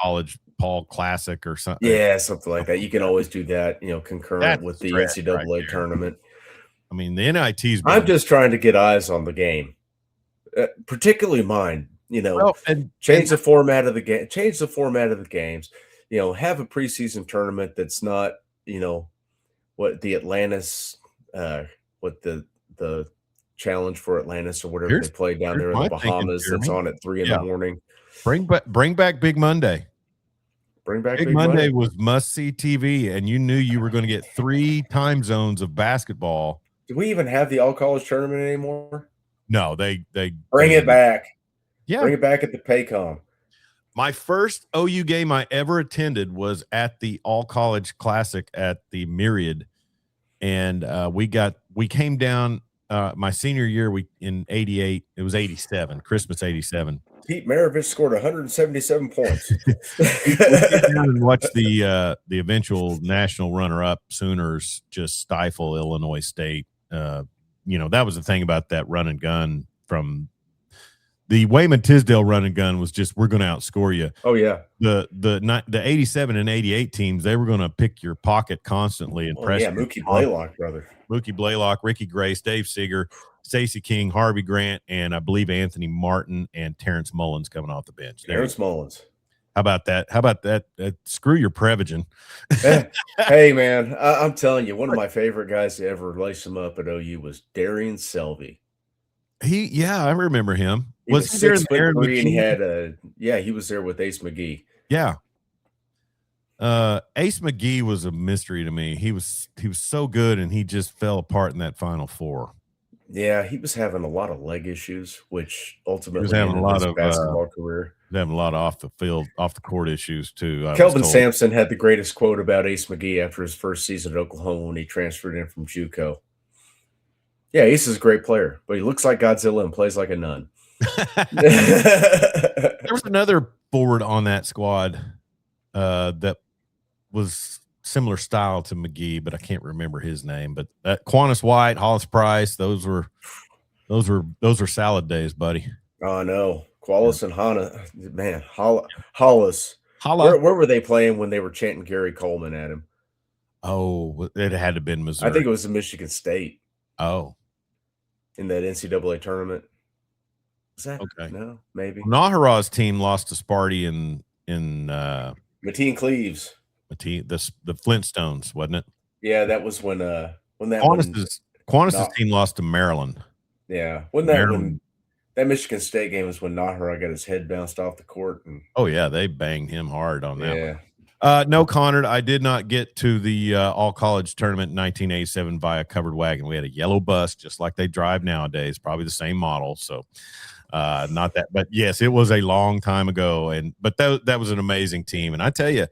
College Paul Classic or something?
Yeah, something like that. You can always do that, concurrent with the NCAA tournament.
I mean, the NIT's.
I'm just trying to get eyes on the game, particularly mine. Change the format of the game. Change the format of the games. Have a preseason tournament that's not, what the Atlantis, what the challenge for Atlantis or whatever they play down there in the Bahamas. That's on at 3 in the morning.
Bring back Big Monday.
Bring back
Big Monday was must-see TV, and you knew you were going to get 3 time zones of basketball.
Do we even have the all-college tournament anymore?
No, they
bring it back.
Yeah,
bring it back at the Paycom.
My first OU game I ever attended was at the All-College Classic at the Myriad, and we came down my senior year. In '88, it was '87, Christmas '87.
Pete Maravich scored 177 points.
We came down and watched the eventual national runner-up Sooners just stifle Illinois State that was the thing about that run and gun from the Wayman Tisdale run and gun was just, we're going to outscore you.
Oh yeah.
The 87 and 88 teams, they were going to pick your pocket constantly and press.
Yeah, Mookie Blaylock, brother.
Mookie Blaylock, Ricky Grace, Dave Seager, Stacey King, Harvey Grant, and I believe Anthony Martin and Terrence Mullins coming off the bench.
Terrence Mullins.
How about that? Screw your Prevagen.
Hey, man, I'm telling you, one of my favorite guys to ever lace him up at OU was Darian Selvey.
I remember him.
He was 6'3", and he had he was there with Ace McGee.
Yeah. Ace McGee was a mystery to me. He was so good, and he just fell apart in that Final Four.
Yeah, he was having a lot of leg issues, which ultimately
was having a lot of
basketball career.
Having a lot of off the court issues too.
Kelvin Sampson had the greatest quote about Ace McGee after his first season at Oklahoma when he transferred in from JUCO. Yeah, Ace is a great player, but he looks like Godzilla and plays like a nun.
There was another forward on that squad that was similar style to McGee, but I can't remember his name. But Quantus White, Hollis Price, those were salad days, buddy.
Oh no, Qualis and Hannah, man, Hollis. Where were they playing when they were chanting Gary Coleman at him?
Oh, it had to have been Missouri.
I think it was in Michigan State.
Oh,
in that NCAA tournament. Is that
okay?
No, maybe.
Nahara's team lost to Sparty in
Mateen Cleaves.
The Flintstones, wasn't it?
Yeah, that was when
Quantis's team lost to Maryland.
Yeah, when that Michigan State game was when Nahara got his head bounced off the court.
Oh yeah, they banged him hard on that
one.
No, Connor, I did not get to the all-college tournament in 1987 via covered wagon. We had a yellow bus, just like they drive nowadays, probably the same model. So not that, but yes, it was a long time ago. But that was an amazing team. And I tell you,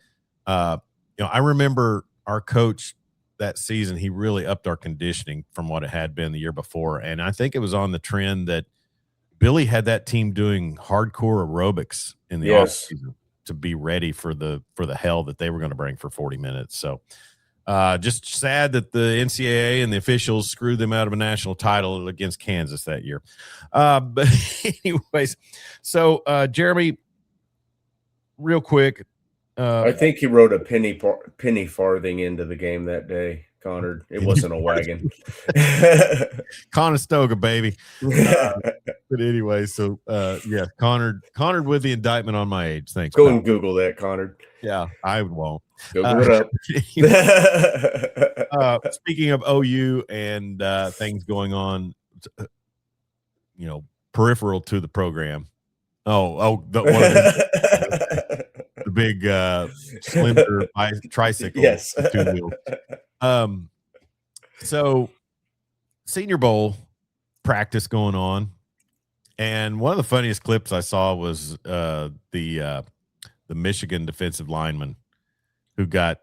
I remember our coach that season, he really upped our conditioning from what it had been the year before. And I think it was on the trend that Billy had that team doing hardcore aerobics in the offseason to be ready for the hell that they were going to bring for 40 minutes. So just sad that the NCAA and the officials screwed them out of a national title against Kansas that year. But anyways, so Jeremy, real quick.
I think he wrote a penny farthing into the game that day, Connor. It wasn't a wagon.
Conestoga, baby. But anyway, so Connor with the indictment on my age. Thanks.
Go and Google that, Connor.
Yeah, I won't.
Google it
up. Speaking of OU and things going on, peripheral to the program. The big slender tricycle.
Yes.
2 wheels. So Senior Bowl practice going on, and one of the funniest clips I saw was the Michigan defensive lineman who got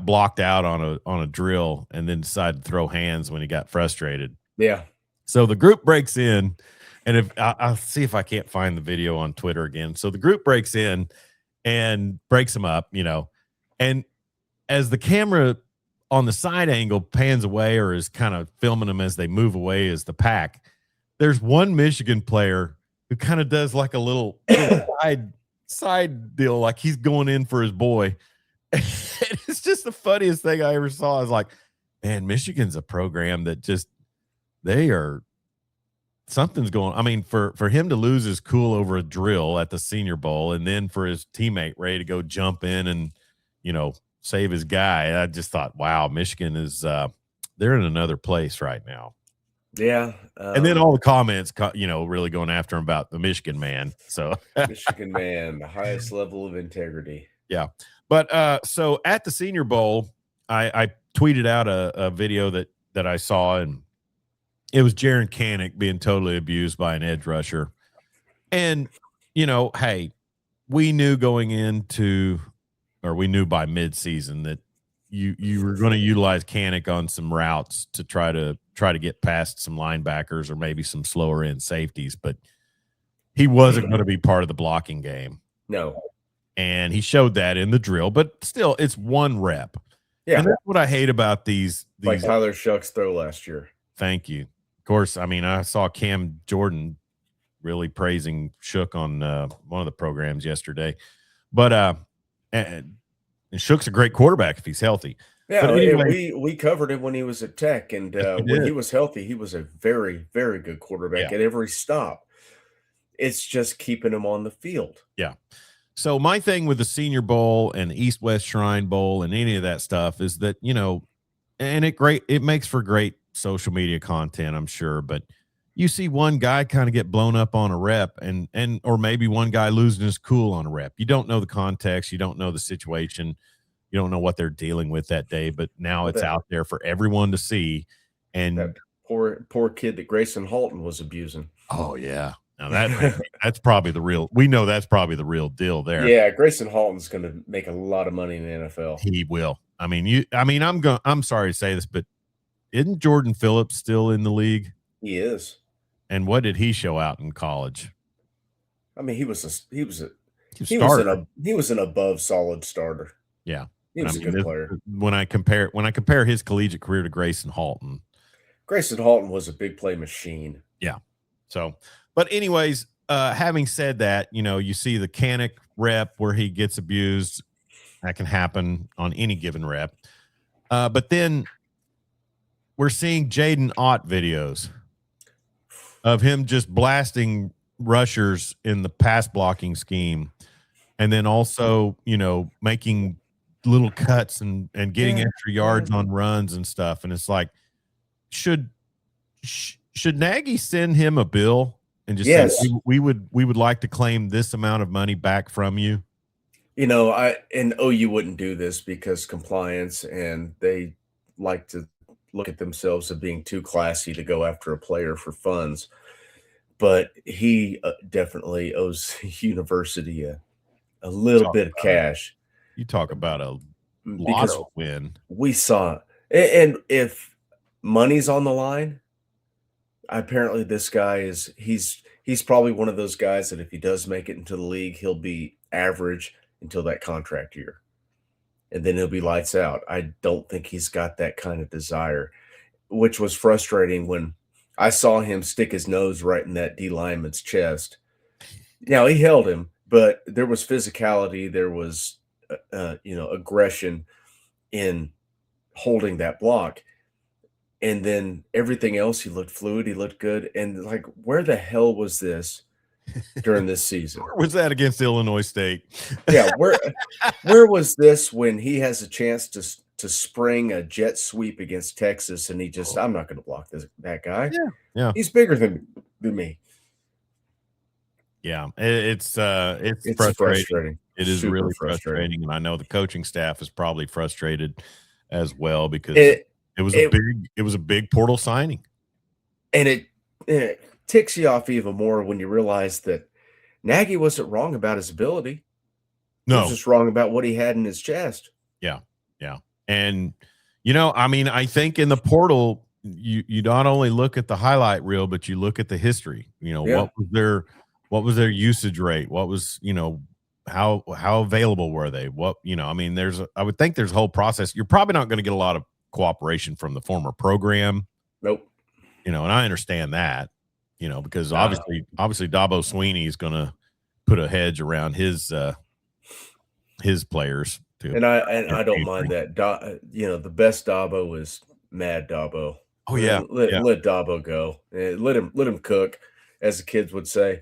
blocked out on a drill and then decided to throw hands when he got frustrated.
Yeah.
So the group breaks in, and if I'll see if I can't find the video on Twitter again. So the group breaks in and breaks him up, and as the camera on the side angle pans away or is kind of filming them as they move away as the pack, there's one Michigan player who kind of does like a little side deal, like he's going in for his boy. And it's just the funniest thing I ever saw. I was like, man, Michigan's a program that just, something's going on. I mean, for him to lose his cool over a drill at the Senior Bowl and then for his teammate Ray to go jump in and, save his guy, I just thought, wow, Michigan is they're in another place right now.
Yeah.
And then all the comments, really going after him about the Michigan man. So
Michigan man, the highest level of integrity.
Yeah. But so at the Senior Bowl, I tweeted out a video that I saw, and it was Jaron Canick being totally abused by an edge rusher. And, hey, we knew going into, or we knew by midseason that you were going to utilize Canick on some routes to try to get past some linebackers or maybe some slower end safeties, but he wasn't going to be part of the blocking game.
No.
And he showed that in the drill, but still it's one rep.
Yeah.
And that's what I hate about these
like Tyler Shuck's throw last year.
Thank you. course, I mean, I saw Cam Jordan really praising Shook on one of the programs yesterday. But and Shook's a great quarterback if he's healthy. But
Yeah,
anyway,
we covered him when he was at Tech, and
yes, we
when
did.
he was healthy, he was a very, very good
Yeah,
quarterback at every stop. It's just keeping him on the field.
yeah. So my thing with the Senior Bowl and East West Shrine Bowl and any of that stuff is that, and it makes for great social media content, I'm sure, but you see one guy kind of get blown up on a rep and or maybe one guy losing his cool on a rep. You don't know the context, you don't know the situation, you don't know what they're dealing with that day, but now
Well,
it's out there for everyone to see.
that
And
poor kid that Grayson Halton was abusing.
oh yeah. Now that's probably the real, we know that's probably the real deal there.
Yeah, Grayson Halton's going to make a lot of money in the NFL.
He will. I'm sorry to say this, but isn't Jordan Phillips still in the league?
He is.
And what did he show out in college?
I mean, he was an above solid starter.
Yeah.
He was a good player.
When I compare his collegiate career to Grayson Halton
was a big play machine.
Yeah. So, but anyways, having said that, you see the Canic rep where he gets abused. That can happen on any given rep. But then we're seeing Jaden Ott videos of him just blasting rushers in the pass blocking scheme. And then also, making little cuts and getting extra yards on runs and stuff. And it's like, should Nagy send him a bill and just say we would like to claim this amount of money back from you?
OU wouldn't do this because compliance, and they like to look at themselves as being too classy to go after a player for funds. But he definitely owes university a little bit of cash.
You talk about a lotto win.
We saw, and if money's on the line, apparently this guy he's probably one of those guys that if he does make it into the league, he'll be average until that contract year, and then he'll be lights out. I don't think he's got that kind of desire, which was frustrating when I saw him stick his nose right in that D lineman's chest. Now, he held him, but there was physicality, there was aggression in holding that block. And then everything else, he looked fluid, he looked good. And like, where the hell was this during this season?
Where was that against Illinois State?
Yeah, where was this when he has a chance to spring a jet sweep against Texas, and I'm not going to block that guy.
Yeah.
He's bigger than me.
Yeah, it's frustrating. It is really frustrating, and I know the coaching staff is probably frustrated as well because it was a big portal signing,
and it ticks you off even more when you realize that Nagy wasn't wrong about his ability.
No,
he was just wrong about what he had in his chest.
Yeah, and I think in the portal you not only look at the highlight reel, but you look at the history. What was their usage rate? What was how available were they? I would think there's a whole process. You're probably not going to get a lot of cooperation from the former program.
Nope.
And I understand that, because obviously Dabo Sweeney is going to put a hedge around his players too.
And I don't mind that. The best Dabo is Mad Dabo.
Oh yeah.
Let Dabo go. Let him cook, as the kids would say.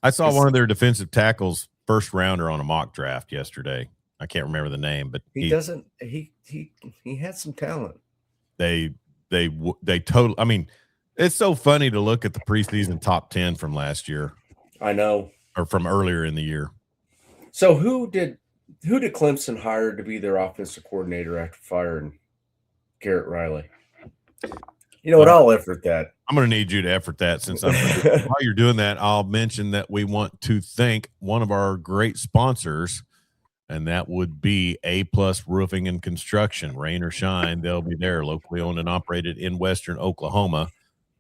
I saw one of their defensive tackles first rounder on a mock draft yesterday. I can't remember the name, but
he had some talent.
They totally. I mean, it's so funny to look at the preseason top 10 from last year.
I know,
or from earlier in the year.
So who did Clemson hire to be their offensive coordinator after firing Garrett Riley? You know what? I'll effort that.
I'm going to need you to effort that since while you're doing that, I'll mention that we want to thank one of our great sponsors, and that would be A+ Roofing and Construction. Rain or shine, they'll be there, locally owned and operated in Western Oklahoma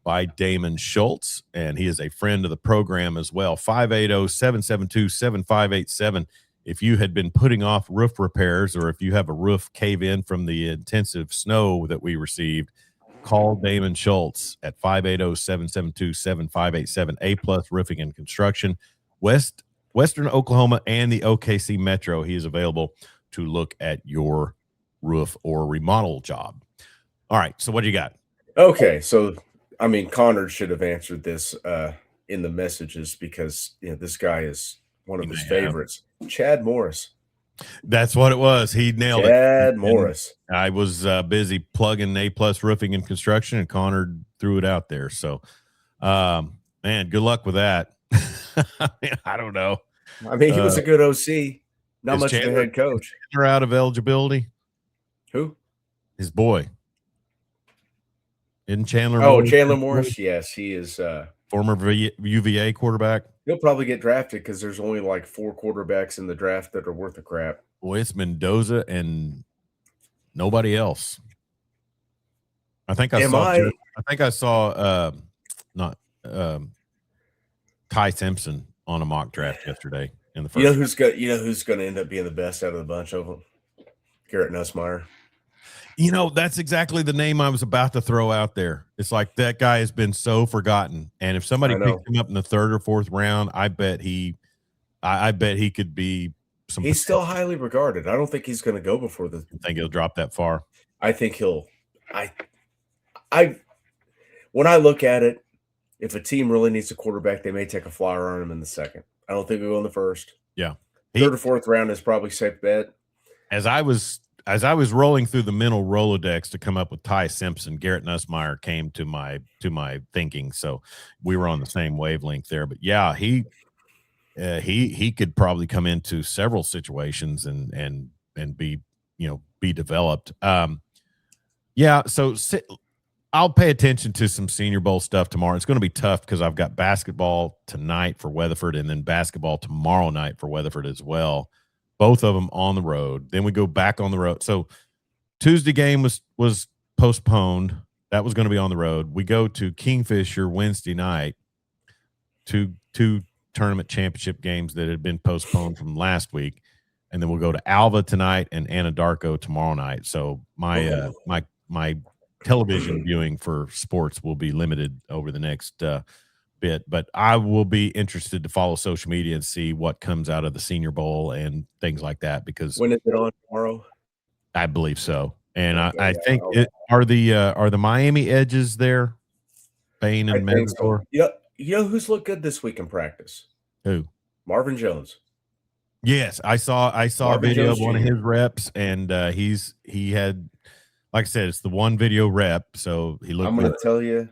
by Damon Schultz, and he is a friend of the program as well. 580-772-7587. If you had been putting off roof repairs, or if you have a roof cave in from the intensive snow that we received, call Damon Schultz at 580-772-7587. A-plus Roofing and Construction, Western Oklahoma and the OKC Metro. He is available to look at your roof or remodel job. All right, so what do you got?
Okay, so I mean, Connor should have answered this in the messages because this guy is one of his favorites. Chad Morris.
That's what it was. He nailed it.
Chad Morris.
I was busy plugging A-plus Roofing and Construction, and Connor threw it out there. So, man, good luck with that. I don't know.
I mean, he was a good OC. Not much of a head coach.
They're out of eligibility.
Who?
His boy. Isn't Chandler?
Oh, Chandler Morris. Yes, he is.
Former UVA quarterback.
He'll probably get drafted because there's only like 4 quarterbacks in the draft that are worth a crap.
Boy, it's Mendoza and nobody else. I think I saw not Ty Simpson on a mock draft yesterday in the first.
You know who's going to end up being the best out of the bunch of them? Garrett Nussmeier.
That's exactly the name I was about to throw out there. It's like that guy has been so forgotten, and if somebody picks him up in the 3rd or 4th round, I bet he could be some.
He's still highly regarded. I don't think he's going to go before the.
I think he'll drop that far.
I think he'll. When I look at it, if a team really needs a quarterback, they may take a flyer on him in the 2nd. I don't think he'll go in the 1st.
Yeah,
3rd or 4th round is probably safe bet.
As I was rolling through the mental Rolodex to come up with Ty Simpson, Garrett Nussmeier came to my thinking. So we were on the same wavelength there. But yeah, he could probably come into several situations and be developed. Yeah. So I'll pay attention to some Senior Bowl stuff tomorrow. It's going to be tough because I've got basketball tonight for Weatherford and then basketball tomorrow night for Weatherford as well. Both of them on the road. Then we go back on the road. So Tuesday game was postponed. That was going to be on the road. We go to Kingfisher Wednesday night. Two tournament championship games that had been postponed from last week, and then we'll go to Alva tonight and Anadarko tomorrow night. So my television viewing for sports will be limited over the next bit, but I will be interested to follow social media and see what comes out of the Senior Bowl and things like that. Because
when is it on tomorrow?
I believe so, and I think are the Miami Edges there, Bain and Mentor.
So. You know who's looked good this week in practice?
Who?
Marvin Jones.
Yes, I saw a video of one of his reps, and he had, like I said, it's the one video rep, so he looked.
I'm going to tell you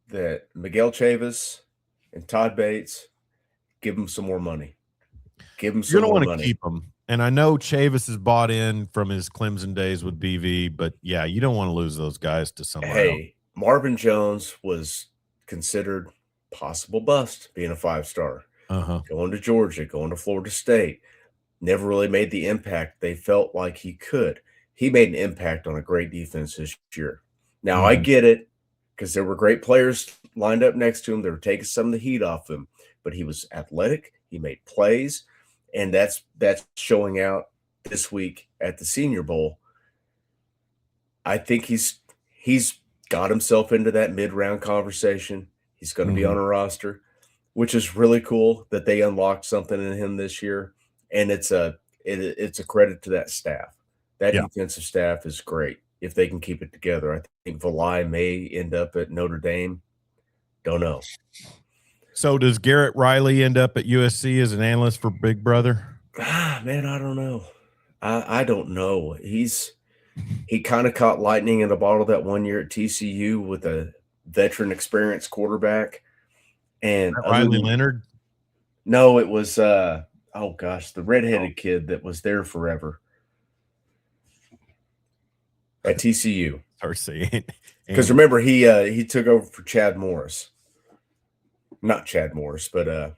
that Miguel Chavis and Todd Bates, give them some more money. Give them some more money. You're going to want to
keep them. And I know Chavis is bought in from his Clemson days with BV, but yeah, you don't want to lose those guys to somewhere else.
Marvin Jones was considered possible bust being a 5-star. Going to Georgia, going to Florida State. Never really made the impact they felt like he could. He made an impact on a great defense this year. Now, I get it, because there were great players lined up next to him. They were taking some of the heat off him, but he was athletic. He made plays, and that's showing out this week at the Senior Bowl. I think he's got himself into that mid-round conversation. He's going to be on a roster, which is really cool that they unlocked something in him this year, and it's a credit to that staff. That defensive staff is great. If they can keep it together, I think Valai may end up at Notre Dame. Don't know.
So does Garrett Riley end up at USC as an analyst for Big Brother?
Man, I don't know. I don't know. He kind of caught lightning in a bottle that one year at TCU with a veteran experienced quarterback. And
Riley Leonard?
No, it was the redheaded kid that was there forever. At TCU. Because remember, he took over for Chad Morris. Not Chad Morris, but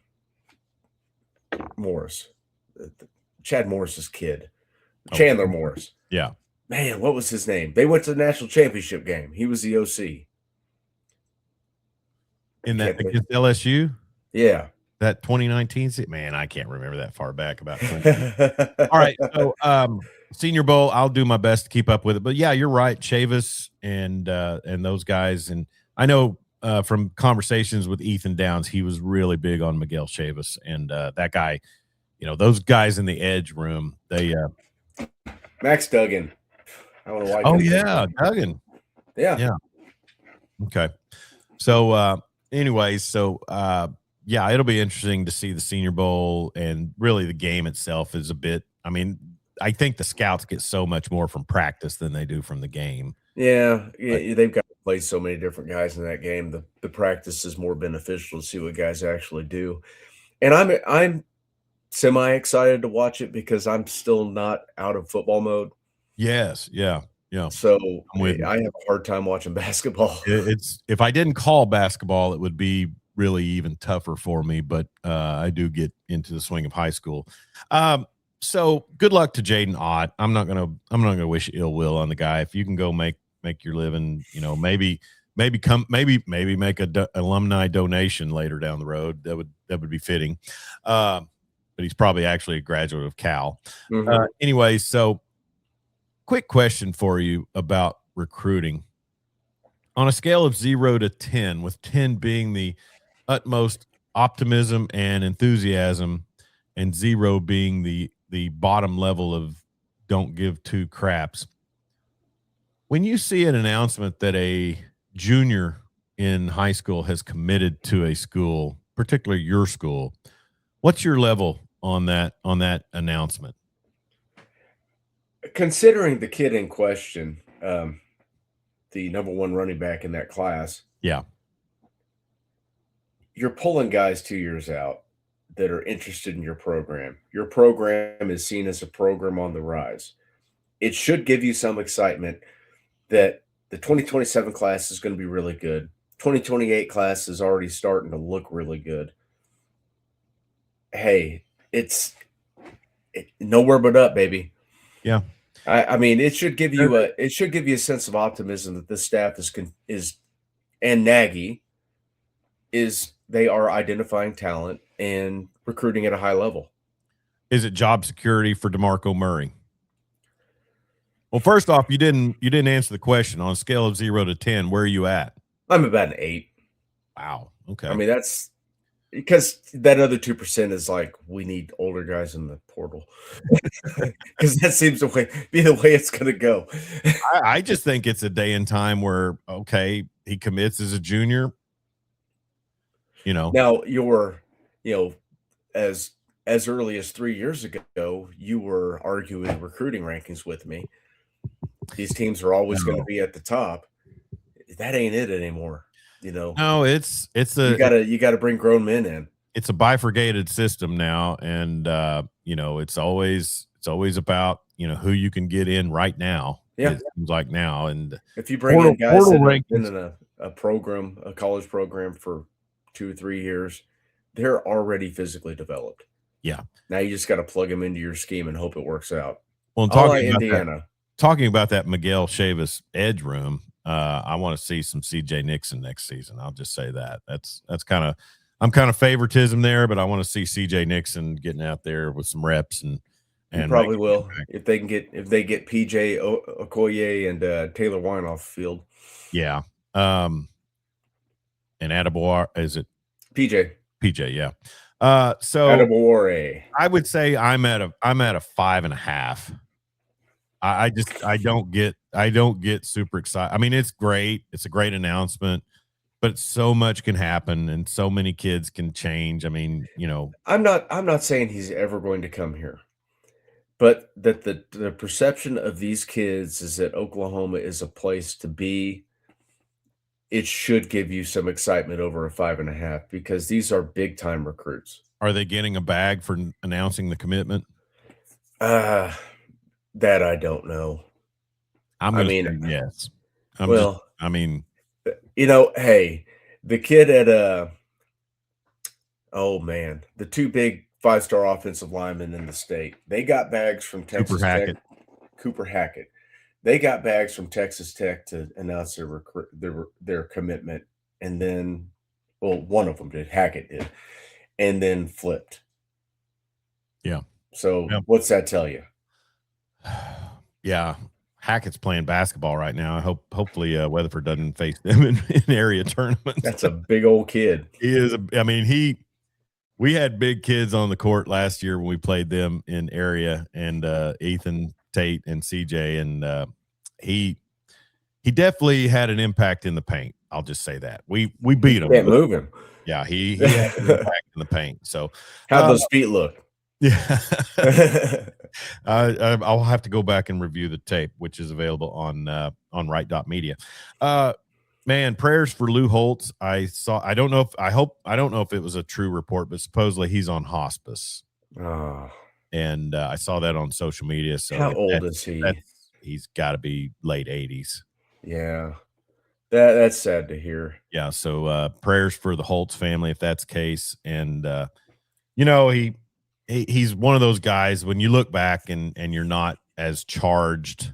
Morris. Chad Morris's kid. Chandler Morris.
Yeah.
Man, what was his name? They went to the national championship game. He was the OC.
In that against LSU?
Yeah.
That 2019 man, I can't remember that far back about 20. All right. Senior Bowl, I'll do my best to keep up with it. But yeah, you're right, Chavis and those guys. And I know from conversations with Ethan Downs, he was really big on Miguel Chavis, and that guy. Those guys in the edge room. They
Max Duggan. I don't know why.
Oh yeah, Duggan.
Yeah.
Okay. So anyways, yeah, it'll be interesting to see the Senior Bowl, and really the game itself is a bit. I mean, I think the scouts get so much more from practice than they do from the game.
Yeah, they've got to play so many different guys in that game. The practice is more beneficial to see what guys actually do. And I'm semi excited to watch it because I'm still not out of football mode.
Yes, yeah.
So
I'm with you.
I have a hard time watching basketball.
It's if I didn't call basketball, it would be really even tougher for me. But I do get into the swing of high school. So good luck to Jaden Ott. I'm not gonna wish ill will on the guy. If you can go make your living, maybe make a alumni donation later down the road. That would be fitting. But he's probably actually a graduate of Cal.
Mhm.
Anyway, so quick question for you about recruiting. On a scale of 0 to 10, with 10 being the utmost optimism and enthusiasm, and 0 being the bottom level of don't give two craps. When you see an announcement that a junior in high school has committed to a school, particularly your school, what's your level on that announcement?
Considering the kid in question, the number one running back in that class,
Yeah.
you're pulling guys 2 years out that are interested in your program. Your program is seen as a program on the rise. It should give you some excitement that the 2027 class is going to be really good. 2028 class is already starting to look really good. Hey, it's nowhere but up, baby.
Yeah.
I mean, it should give you a sense of optimism that this staff is and Nagy they are identifying talent and recruiting at a high level.
Is it job security for DeMarco Murray? Well, first off, you didn't answer the question. On a scale of 0 to 10, where are you at?
I'm about an 8.
Wow. Okay.
I mean, that's because that other 2% is like we need older guys in the portal because that seems to be the way it's going to go.
I just think it's a day and time where, okay, he commits as a junior.
Now as early as 3 years ago, you were arguing recruiting rankings with me. These teams are always going to be at the top. That ain't it anymore.
No, it's
you gotta bring grown men in.
It's a bifurcated system now, and it's always about who you can get in right now.
Yeah,
it seems like now, and
if you bring in guys that have been in a program, a college program for 2 or 3 years, they're already physically developed.
Yeah,
now you just got to plug them into your scheme and hope it works out.
Well, talking about that Miguel Chavis edge room, I want to see some CJ Nixon next season. I'll just say that. That's kind of I'm kind of favoritism there, but I want to see CJ Nixon getting out there with some reps and
you probably will if they get PJ Okoye and Taylor Wine off the field.
Yeah. And Adeboar, is it
PJ,
yeah. So
Adeboar.
I would say I'm at a 5.5. I don't get super excited. I mean, it's great. It's a great announcement, but so much can happen and so many kids can change. I mean,
I'm not saying he's ever going to come here, but that the perception of these kids is that Oklahoma is a place to be. It should give you some excitement over a 5.5 because these are big time recruits.
Are they getting a bag for announcing the commitment?
That I don't know.
Say yes.
Hey, the kid at oh man, the 2 big 5-star offensive linemen in the state. They got bags from Texas Tech. Cooper Hackett. They got bags from Texas Tech to announce their commitment, and then, one of them did. Hackett did, and then flipped.
Yeah.
So what's that tell you?
Yeah. Hackett's playing basketball right now. Hopefully Weatherford doesn't face them in area tournaments.
That's a big old kid.
He is. We had big kids on the court last year when we played them in area, and Ethan, Tate, and CJ, and he definitely had an impact in the paint. I'll just say that we beat him.
Can't move him.
Yeah, he had an impact in the paint. So
how'd those feet look?
Yeah. I'll have to go back and review the tape, which is available on right.media. Man, prayers for Lou Holtz. I don't know if it was a true report, but supposedly he's on hospice.
Oh.
And I saw that on social media. So
how old is he?
He's got to be late 80s.
Yeah. That's sad to hear.
Yeah. So prayers for the Holtz family, if that's the case. And, he's one of those guys when you look back and you're not as charged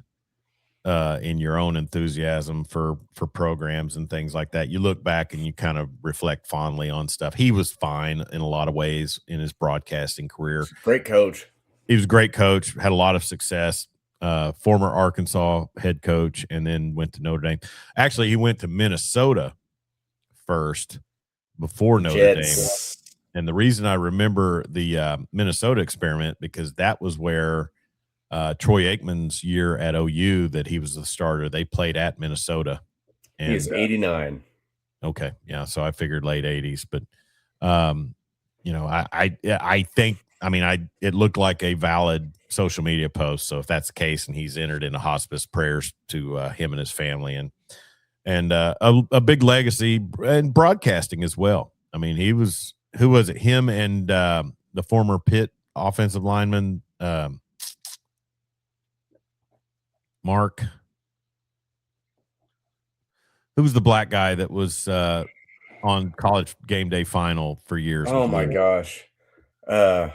in your own enthusiasm for programs and things like that. You look back and you kind of reflect fondly on stuff. He was fine in a lot of ways in his broadcasting career.
Great coach.
He was a great coach, had a lot of success. Former Arkansas head coach, and then went to Notre Dame. Actually, he went to Minnesota first before Notre Dame. And the reason I remember the Minnesota experiment, because that was where Troy Aikman's year at OU that he was the starter. They played at Minnesota. And,
he's 89.
Okay. Yeah. So I figured late 80s. But, I think, it looked like a valid social media post. So if that's the case and he's entered into hospice, prayers to him and his family and a big legacy and broadcasting as well. I mean, he was – who was it? Him and the former Pitt offensive lineman, Mark. Who was the black guy that was on College Game Day Final for years?
Oh my gosh, man!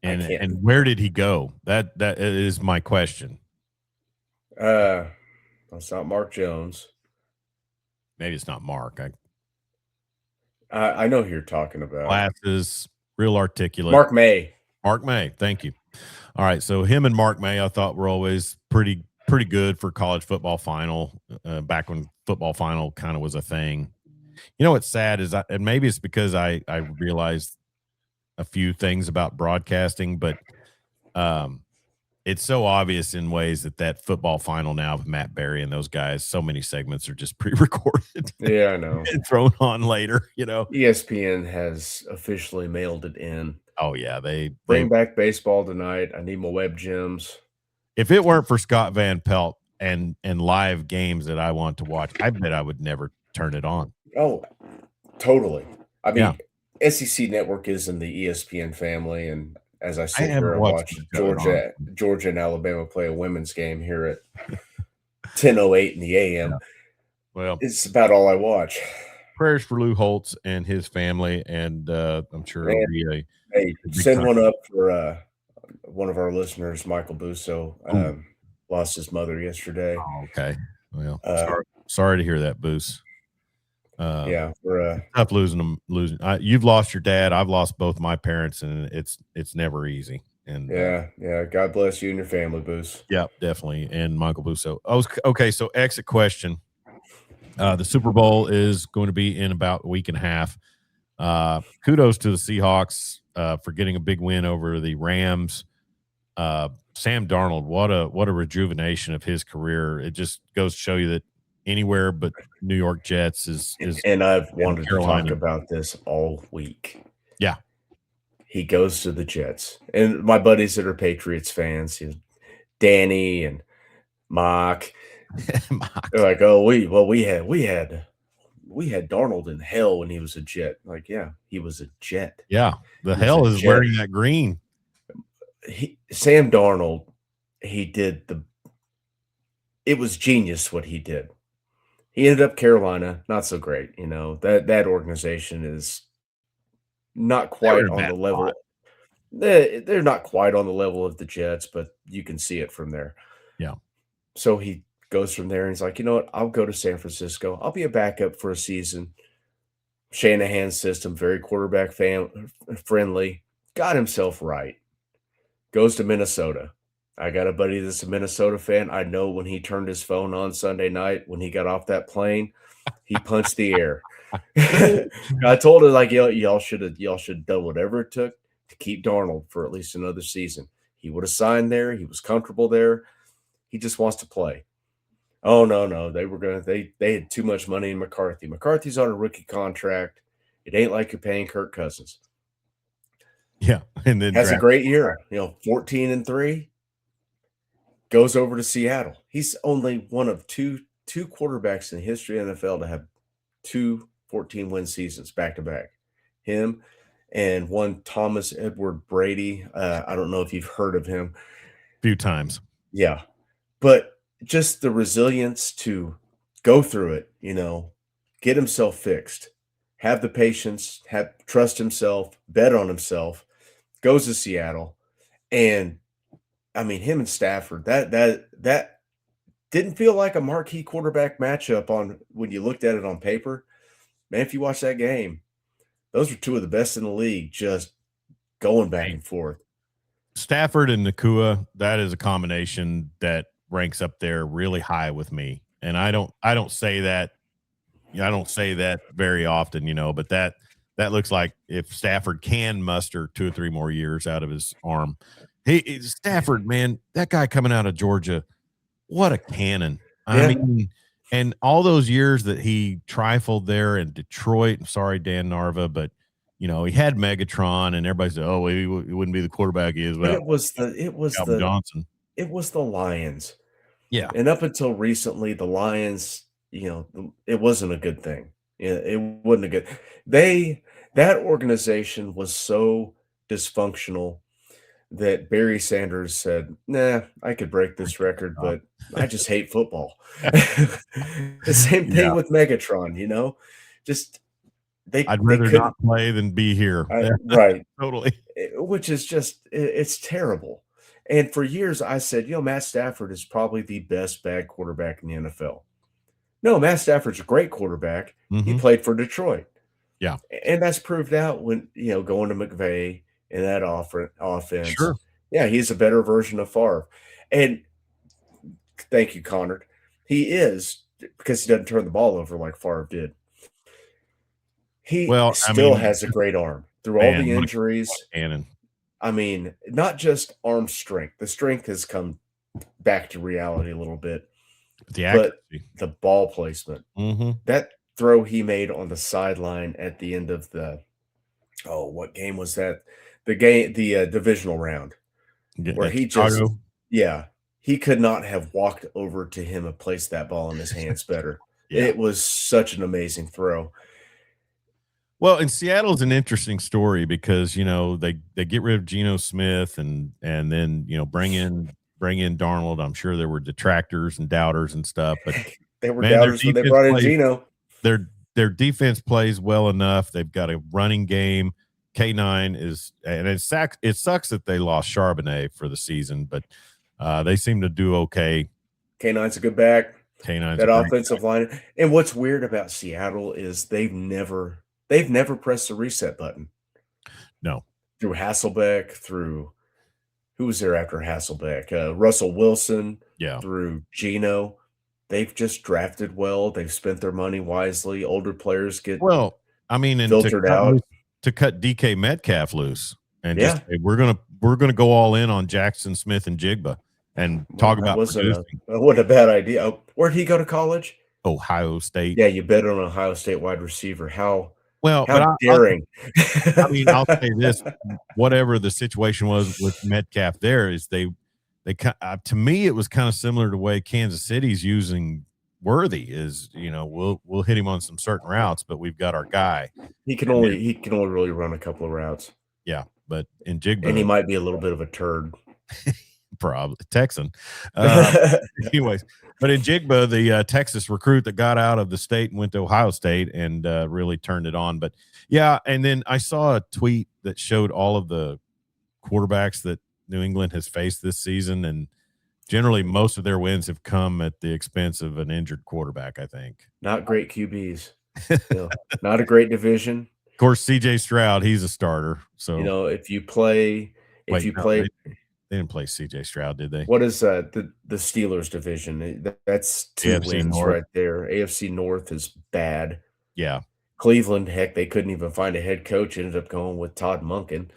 And where did he go? That is my question.
It's not Mark Jones.
Maybe it's not Mark.
I know who you're talking about.
Glasses, real articulate.
Mark May.
Mark May. Thank you. All right. So him and Mark May, I thought were always pretty good for college football final back when football final kind of was a thing. You know, what's sad is and maybe it's because I realized a few things about broadcasting, but it's so obvious in ways that football final now with Matt Berry and those guys, so many segments are just pre-recorded.
Yeah, I know.
And thrown on later,
ESPN has officially mailed it in.
Oh, yeah. They
bring back baseball tonight. I need my web gems.
If it weren't for Scott Van Pelt and live games that I want to watch, I bet I would never turn it on.
Oh, totally. I mean, SEC Network is in the ESPN family, and as I sit here and watch Georgia and Alabama play a women's game here at 10:08 in the AM.
Yeah. Well,
it's about all I watch.
Prayers for Lou Holtz and his family, and I'm sure it'll be
send one up for one of our listeners, Michael Busso. Lost his mother yesterday.
Oh, okay. Well, sorry to hear that, Boos.
Yeah, we're
tough losing them. You've lost your dad. I've lost both my parents, and it's never easy. And
yeah. God bless you and your family, Boos.
Yeah, definitely. And Michael Busso. Okay, so exit question. The Super Bowl is going to be in about a week and a half. Kudos to the Seahawks for getting a big win over the Rams. Sam Darnold, what a rejuvenation of his career. It just goes to show you that anywhere but New York Jets is
and I've wanted to talk about this all week.
Yeah.
He goes to the Jets. And my buddies that are Patriots fans, Danny and Mock, they're like, oh, we had Darnold in hell when he was a Jet. Like, yeah, he was a Jet.
Yeah. The hell is wearing that green.
Sam Darnold, it was genius what he did. He ended up Carolina, not so great. That organization is not quite on the level. They're not quite on the level of the Jets, but you can see it from there.
Yeah.
So he goes from there and he's like, you know what? I'll go to San Francisco. I'll be a backup for a season. Shanahan's system, very quarterback friendly. Got himself right. goes to Minnesota. I got a buddy that's a Minnesota fan. I know when he turned his phone on Sunday night, when he got off that plane, he punched the air. I told her, like, y'all should have done whatever it took to keep Darnold for at least another season. He would have signed there. He was comfortable there. He just wants to play. Oh, no. They had too much money in McCarthy. McCarthy's on a rookie contract. It ain't like you're paying Kirk Cousins.
Yeah. And then
Has a great year, 14-3, goes over to Seattle. He's only one of two quarterbacks in the history of the NFL to have 2 14-win seasons back to back. Him and one Thomas Edward Brady. I don't know if you've heard of him.
A few times.
Yeah. But just the resilience to go through it, get himself fixed, have the patience, trust himself, bet on himself, goes to Seattle. And I mean, him and Stafford, that didn't feel like a marquee quarterback matchup when you looked at it on paper. Man, if you watch that game, those are two of the best in the league, just going back and forth.
Stafford and Ncaa, that is a combination that ranks up there really high with me. And I don't say that. I don't say that very often, but that looks like if Stafford can muster 2 or 3 more years out of his arm. Hey, Stafford, man, that guy coming out of Georgia, what a cannon.
Yeah.
I mean, and all those years that he trifled there in Detroit, I'm sorry, Dan Narva, but he had Megatron, and everybody said, "Oh, he wouldn't be the quarterback he is."
But it was
Johnson.
It was the Lions.
Yeah.
And up until recently, the Lions, it wasn't a good thing. It wasn't a good. That organization was so dysfunctional that Barry Sanders said, "Nah, I could break this record, but I just hate football." The same thing with Megatron, just
I'd rather not play than be here.
Right.
Totally.
Which is just, it's terrible. And for years I said, Matt Stafford is probably the best bad quarterback in the NFL. No, Matt Stafford's a great quarterback.
Mm-hmm.
He played for Detroit.
Yeah.
And that's proved out when, going to McVay and that offense.
Sure.
Yeah, he's a better version of Favre. And thank you, Connor. He is, because he doesn't turn the ball over like Favre did. He has a great arm through all the injuries. I mean, not just arm strength. The strength has come back to reality a little bit. But the ball placement.
Mm-hmm.
That throw he made on the sideline at the end of what game was that? The divisional round. Where he
Chicago.
He could not have walked over to him and placed that ball in his hands better. It was such an amazing throw.
Well, and Seattle's an interesting story because they get rid of Geno Smith and then bring in Darnold. I'm sure there were detractors and doubters and stuff, but
they were doubters when they brought in Geno.
Their defense plays well enough. They've got a running game. K9 is, and it sucks that they lost Charbonnet for the season, but they seem to do okay.
K9's a good back.
K9's
that offensive line. And what's weird about Seattle is they've never pressed the reset button.
No.
Through Hasselbeck, through who was there after Hasselbeck? Russell Wilson.
Yeah.
Through Geno. They've just drafted well. They've spent their money wisely. Older players get filtered out.
To cut DK Metcalf loose and just say, we're gonna go all in on Jackson Smith and Jigba and talk about
wasn't a bad idea. Where'd he go to college?
Ohio State.
Yeah, you bet on Ohio State wide receiver. How
daring. I'll say this: whatever the situation was with Metcalf, there is they to me it was kind of similar to the way Kansas City's using Worthy is. We'll hit him on some certain routes, but we've got our guy.
He can only really run a couple of routes.
Yeah, but in Jigba,
and he might be a little bit of a turd.
Probably Texan. Anyways, but in Jigba, the Texas recruit that got out of the state and went to Ohio State and really turned it on. But yeah, and then I saw a tweet that showed all of the quarterbacks that New England has faced this season, and generally most of their wins have come at the expense of an injured quarterback, I think.
Not great QBs. Not a great division.
Of course, CJ Stroud, he's a starter. So
if you play
they They didn't play C.J. Stroud, did they?
What is the Steelers division? That's 2
AFC
wins
North.
right there. AFC North is bad.
Yeah.
Cleveland, heck, they couldn't even find a head coach. Ended up going with Todd Monken.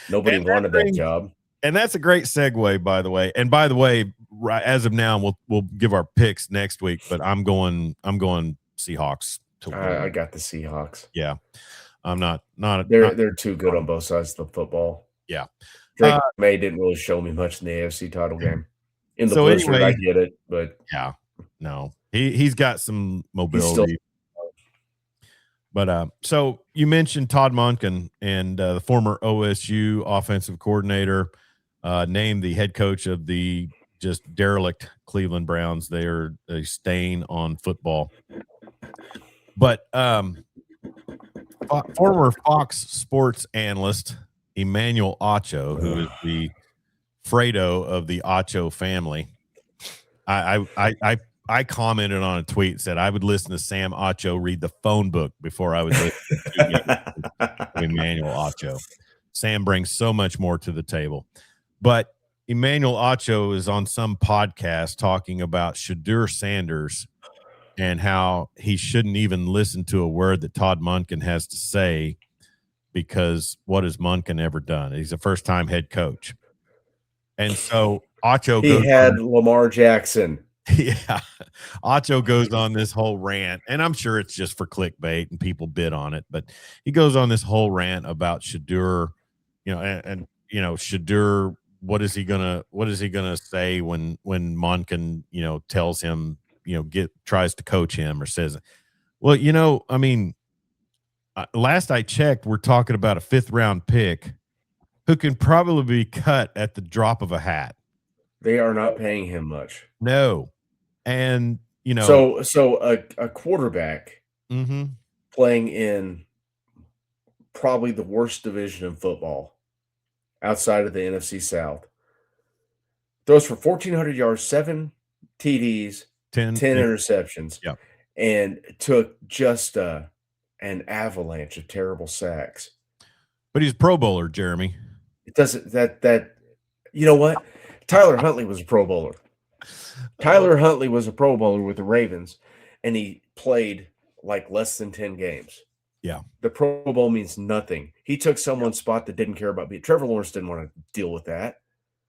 Nobody
And that
wanted that job.
And that's a great segue, by the way. And by the way, right as of now, we'll give our picks next week. But I'm going Seahawks to win.
I got the Seahawks.
Yeah, I'm not.
They're too good on both sides of the football.
Yeah,
Drake May didn't really show me much in the AFC title game. In the
so
blizzard,
anyway,
I get it, but
yeah, no, he's got some mobility. But so you mentioned Todd Monken and the former OSU offensive coordinator, named the head coach of the just derelict Cleveland Browns. They are a stain on football. But former Fox Sports analyst Emmanuel Acho, who is the Fredo of the Acho family, I commented on a tweet and said I would listen to Sam Acho read the phone book before I would listen to Emmanuel Acho. Sam brings so much more to the table. But Emmanuel Acho is on some podcast talking about Shadur Sanders and how he shouldn't even listen to a word that Todd Monken has to say because what has Monken ever done? He's a first-time head coach. And so Acho
had Lamar Jackson.
Yeah. Acho goes on this whole rant, and I'm sure it's just for clickbait and people bid on it, but he goes on this whole rant about Shadur, and Shadur, what is he gonna say when Monken, tells him, tries to coach him or says, well, I mean, last I checked, we're talking about a 5th round pick who can probably be cut at the drop of a hat.
They are not paying him much.
No. And,
so a quarterback playing in probably the worst division in football outside of the NFC South throws for 1,400 yards, 7 TDs, 10 interceptions, and took just an avalanche of terrible sacks.
But he's a Pro Bowler, Jeremy.
It doesn't you know what? Tyler Huntley was a Pro Bowler. Tyler Huntley was a Pro Bowler with the Ravens, and he played like less than 10 games.
Yeah.
The Pro Bowl means nothing. He took someone's spot that didn't care about me. Trevor Lawrence didn't want to deal with that.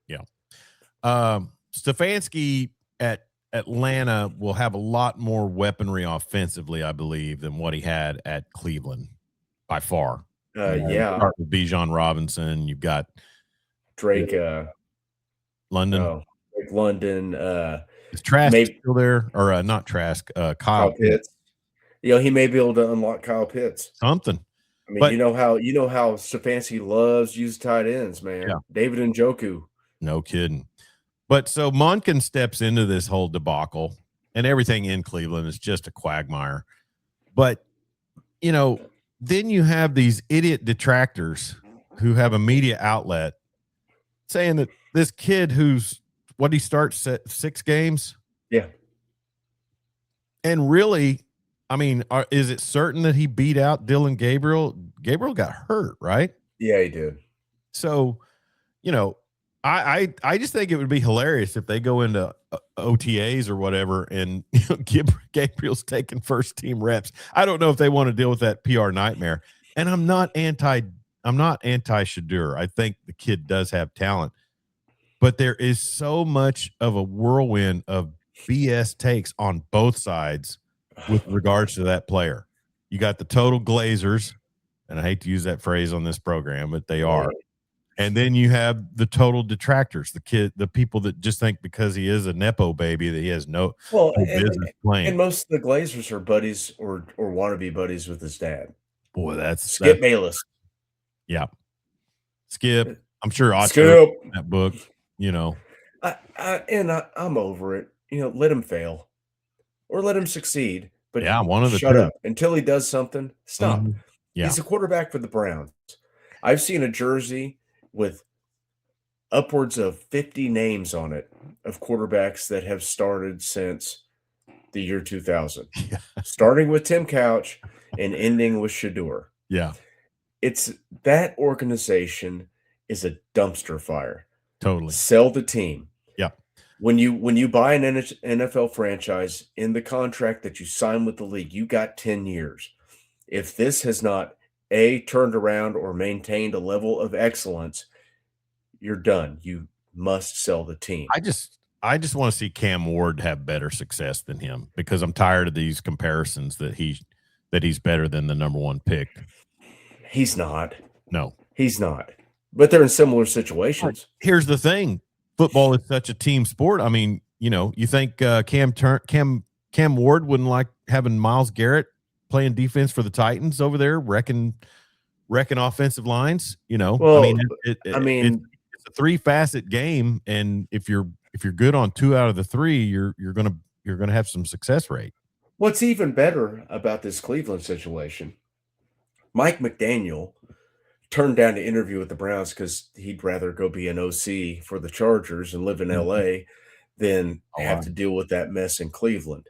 Yeah. Stefanski at Atlanta will have a lot more weaponry offensively, I believe, than what he had at Cleveland by far.
Yeah.
Start with Bijan Robinson. You've got
Drake
London.
Oh, Drake London.
Is Trask still there? Or not Trask, Kyle
Pitts. He may be able to unlock Kyle Pitts.
Something.
I mean, you know how Stefanski loves use tight ends, man.
Yeah.
David Njoku.
No kidding. But so Monken steps into this whole debacle, and everything in Cleveland is just a quagmire. But, then you have these idiot detractors who have a media outlet saying that this kid he starts at 6 games?
Yeah.
And really, I mean, is it certain that he beat out Dylan Gabriel? Gabriel got hurt, right?
Yeah, he did.
So, I just think it would be hilarious if they go into OTAs or whatever and Gabriel's taking first team reps. I don't know if they want to deal with that PR nightmare. And I'm not anti Shadur. I think the kid does have talent, but there is so much of a whirlwind of BS takes on both sides with regards to that player. You got the total Glazers, and I hate to use that phrase on this program, but they are. And then you have the total detractors, the people that just think because he is a Nepo baby that he has no business playing.
And most of the Glazers are buddies or wannabe buddies with his dad.
Boy, that's
Skip Bayless.
Yeah. Skip. I'm sure
Skip
that book,
I'm over it. Let him fail or let him succeed. But
one of the
shut up until he does something. Stop.
Mm-hmm. Yeah.
He's a quarterback for the Browns. I've seen a jersey with upwards of 50 names on it of quarterbacks that have started since the year 2000, starting with Tim Couch and ending with Shadur.
Yeah.
It's that organization is a dumpster fire.
Totally.
Sell the team.
Yeah.
When you buy an NFL franchise, in the contract that you sign with the league, you got 10 years. If this has not turned around or maintained a level of excellence, you're done. You must sell the team.
I just want to see Cam Ward have better success than him, because I'm tired of these comparisons that he's better than the number one pick.
He's not.
No,
he's not. But they're in similar situations.
Here's the thing: football is such a team sport. I mean, you think Cam Ward wouldn't like having Myles Garrett playing defense for the Titans over there, wrecking offensive lines?
Well,
it's a three-facet game, and if you're good on two out of the three, you're gonna have some success rate.
What's even better about this Cleveland situation, Mike McDaniel turned down to interview with the Browns because he'd rather go be an OC for the Chargers and live in LA than have to deal with that mess in Cleveland.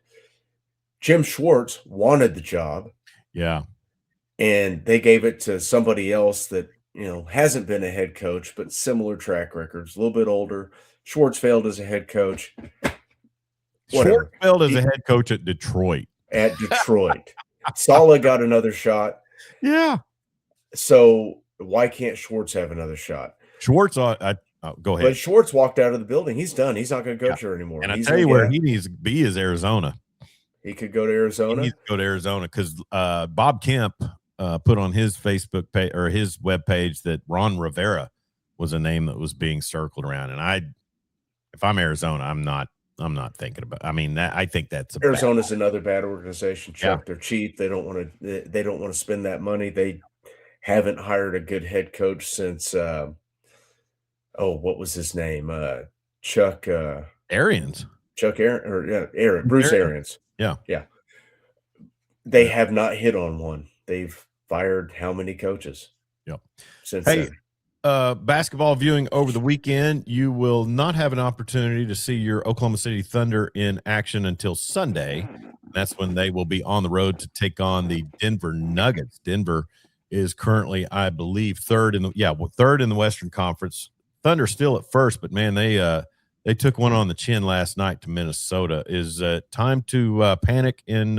Jim Schwartz wanted the job.
Yeah.
And they gave it to somebody else that, hasn't been a head coach, but similar track records, a little bit older. Schwartz failed as a head coach.
Schwartz failed as a head coach at Detroit.
Saleh got another shot.
Yeah.
So why can't Schwartz have another shot?
Schwartz, go ahead.
But Schwartz walked out of the building. He's done. He's not going to coach here anymore.
And I tell you where he needs to be is Arizona.
He could go to Arizona.
He needs to go to Arizona because Bob Kemp put on his Facebook page or his webpage that Ron Rivera was a name that was being circled around. And if I'm Arizona, I'm not thinking about. I mean, I think that's
Arizona's another bad organization. Chuck, they're cheap. They don't want to spend that money. They haven't hired a good head coach since what was his name? Chuck
Arians.
Bruce Arians.
Yeah.
They have not hit on one. They've fired how many coaches?
Yep.
Since then.
Basketball viewing over the weekend, you will not have an opportunity to see your Oklahoma City Thunder in action until Sunday. That's when they will be on the road to take on the Denver Nuggets. Denver is currently, I believe, third in the Western Conference. Thunder still at first, but man, they took one on the chin last night to Minnesota. Is time to panic in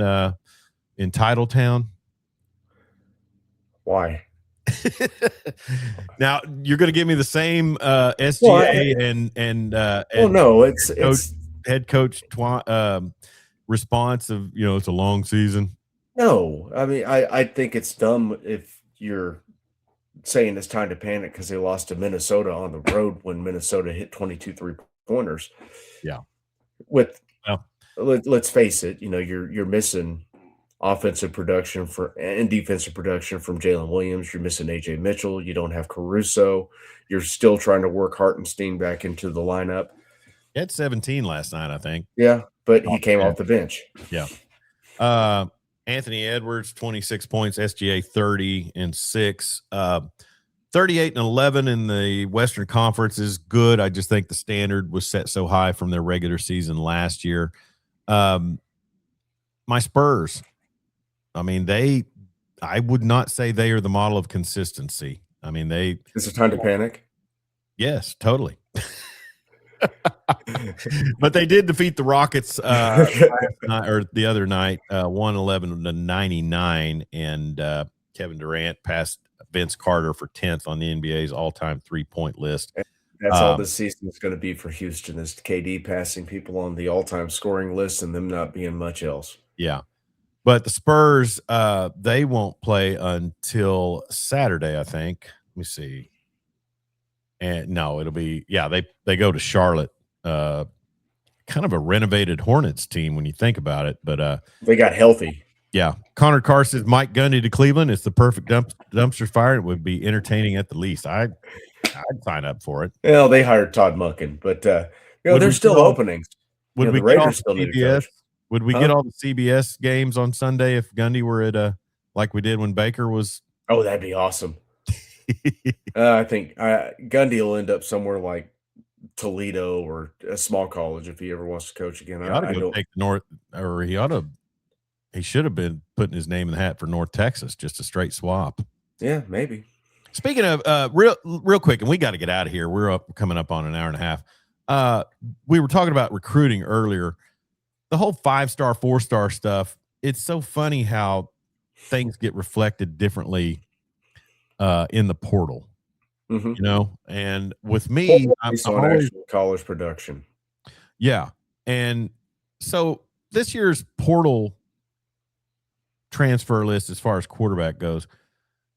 Titletown?
Why?
Now you're going to give me the same SGA
it's
head coach response of it's a long season.
No, I mean I think it's dumb if you're saying it's time to panic because they lost to Minnesota on the road when Minnesota hit 22 3-pointers.
Yeah,
let's face it, you're missing offensive production and defensive production from Jalen Williams. You're missing AJ Mitchell. You don't have Caruso. You're still trying to work Hartenstein back into the lineup.
He had 17 last night, I think.
Yeah, but he came off the bench.
Yeah. Anthony Edwards, 26 points, SGA 30 and 6. 38 and 11 in the Western Conference is good. I just think the standard was set so high from their regular season last year. My Spurs, I mean, I would not say they are the model of consistency. I mean,
Is it time to panic?
Yes, totally. But they did defeat the Rockets the other night, 111-99, and Kevin Durant passed Vince Carter for 10th on the NBA's all-time three-point list.
That's all this season is going to be for Houston, is KD passing people on the all-time scoring list and them not being much else.
Yeah. But the Spurs, they won't play until Saturday, I think. Let me see. And no, it'll be they go to Charlotte. Kind of a renovated Hornets team when you think about it, but
they got healthy.
Yeah. Connor Carr says Mike Gundy to Cleveland. It's the perfect dumpster fire. It would be entertaining at the least. I'd sign up for it.
Well, they hired Todd Monken, but there's still openings.
Would we get all the CBS? Would we get all the CBS games on Sunday if Gundy were at like we did when Baker was?
Oh, that'd be awesome. I think Gundy will end up somewhere like Toledo or a small college if he ever wants to coach again.
He ought to go take the North, or he should have been putting his name in the hat for North Texas, just a straight swap.
Yeah, maybe.
Speaking of real quick, and we got to get out of here. We're coming up on an hour and a half. We were talking about recruiting earlier. The whole 5-star, 4-star stuff. It's so funny how things get reflected differently in the portal.
Mm-hmm.
You know, and with me, I'm always
actual college production.
Yeah, and so this year's portal transfer list, as far as quarterback goes,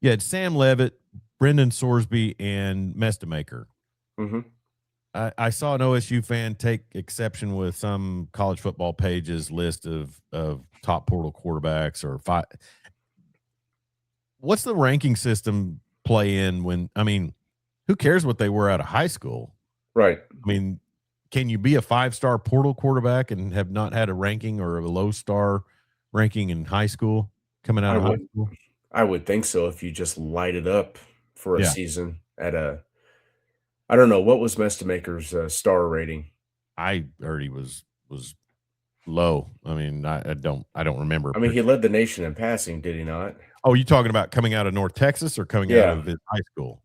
you had Sam Levitt, Brendan Sorsby, and Mestamaker.
Mm-hmm.
I saw an OSU fan take exception with some college football pages list of top portal quarterbacks or five. What's the ranking system play in when, I mean, who cares what they were out of high school?
Right.
I mean, can you be a 5-star portal quarterback and have not had a ranking or a low-star ranking in high school coming out of high school?
I would think so if you just light it up for a
Yeah.
season at I don't know, what was Mestamaker's star rating?
I heard he was low. I mean, I don't remember.
I mean, he led the nation in passing, did he not?
Oh, you talking about coming out of North Texas or coming out of his high school?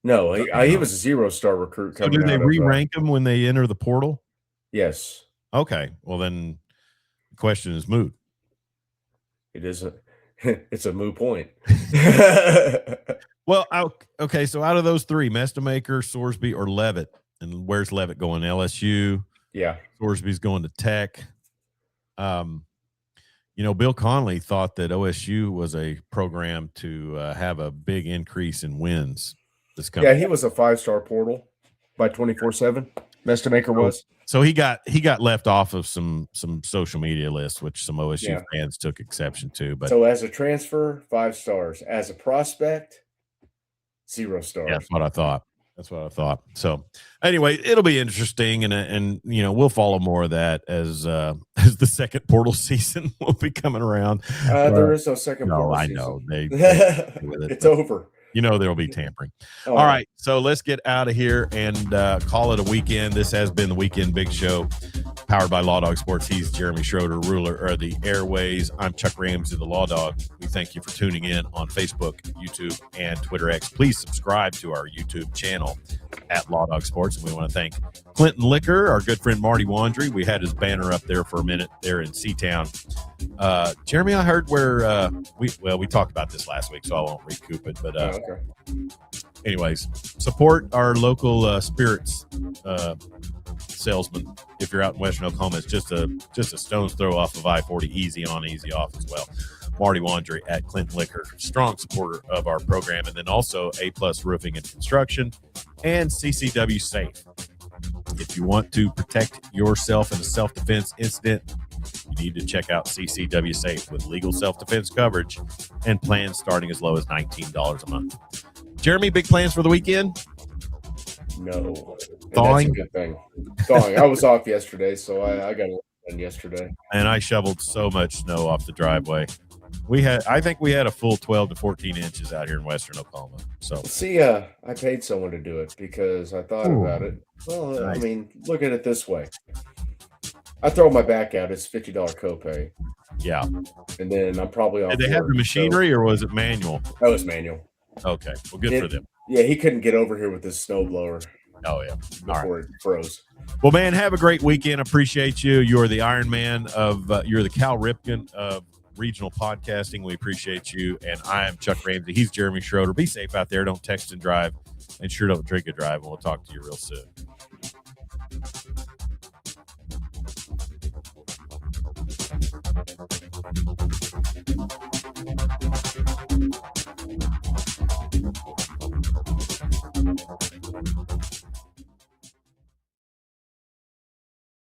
No, he was a 0-star recruit
So
coming
do they
out
re-rank him when they enter the portal?
Yes.
Okay. Well, then the question is moot.
It is it's a moot point.
Well, okay, so out of those three, Mestamaker, Sorsby, or Levitt, and where's Levitt going? LSU.
Yeah.
Sorsby's going to Tech. You know, Bill Connolly thought that OSU was a program to have a big increase in wins this coming.
Yeah, he was a 5-star portal by 24/7. Mestamaker was.
So he got left off of some social media lists, which some OSU fans took exception to. But
so as a transfer, 5 stars. As a prospect, 0 stars.
Yeah, that's what I thought. So anyway, it'll be interesting, and you know, we'll follow more of that as the second portal season will be coming around.
There is no second portal
season.
No,
I know.
It's over.
You know there'll be tampering. All right, so let's get out of here and call it a weekend. This has been the Weekend Big Show, powered by Law Dog Sports. He's Jeremy Schroeder, ruler of the airways. I'm Chuck Ramsey, the Law Dog. We thank you for tuning in on Facebook, YouTube, and Twitter X. Please subscribe to our YouTube channel at Law Dog Sports. And we want to thank Clinton Liquor, our good friend Marty Wandry. We had his banner up there for a minute there in C-Town. Jeremy, I heard where we talked about this last week, so I won't recoup it. But anyways, support our local spirits salesman. If you're out in Western Oklahoma, it's just a stone's throw off of I-40, easy on, easy off as well. Marty Wandry at Clinton Liquor, strong supporter of our program, and then also A+ Roofing and Construction and CCW Safe. If you want to protect yourself in a self-defense incident, you need to check out CCW Safe with legal self-defense coverage and plans starting as low as $19 a month. Jeremy, big plans for the weekend?
No.
Thawing?
That's a good thing. Thawing. I was off yesterday, so I got it done yesterday.
And I shoveled so much snow off the driveway. I think we had a full 12 to 14 inches out here in Western Oklahoma. So
see, I paid someone to do it because I thought about it. Well, nice. I mean, look at it this way. I throw my back out, it's $50 copay.
Yeah.
And then I'm probably off.
Did they have the machinery or was it manual?
That was manual.
Okay. Well, good for them.
Yeah, he couldn't get over here with his snowblower.
Oh, yeah.
Before it froze.
Well, man, have a great weekend. Appreciate you. You're the Iron Man you're the Cal Ripken of regional podcasting. We appreciate you. And I am Chuck Ramsey. He's Jeremy Schroeder. Be safe out there. Don't text and drive. And sure don't drink and drive. And we'll talk to you real soon. Thank you.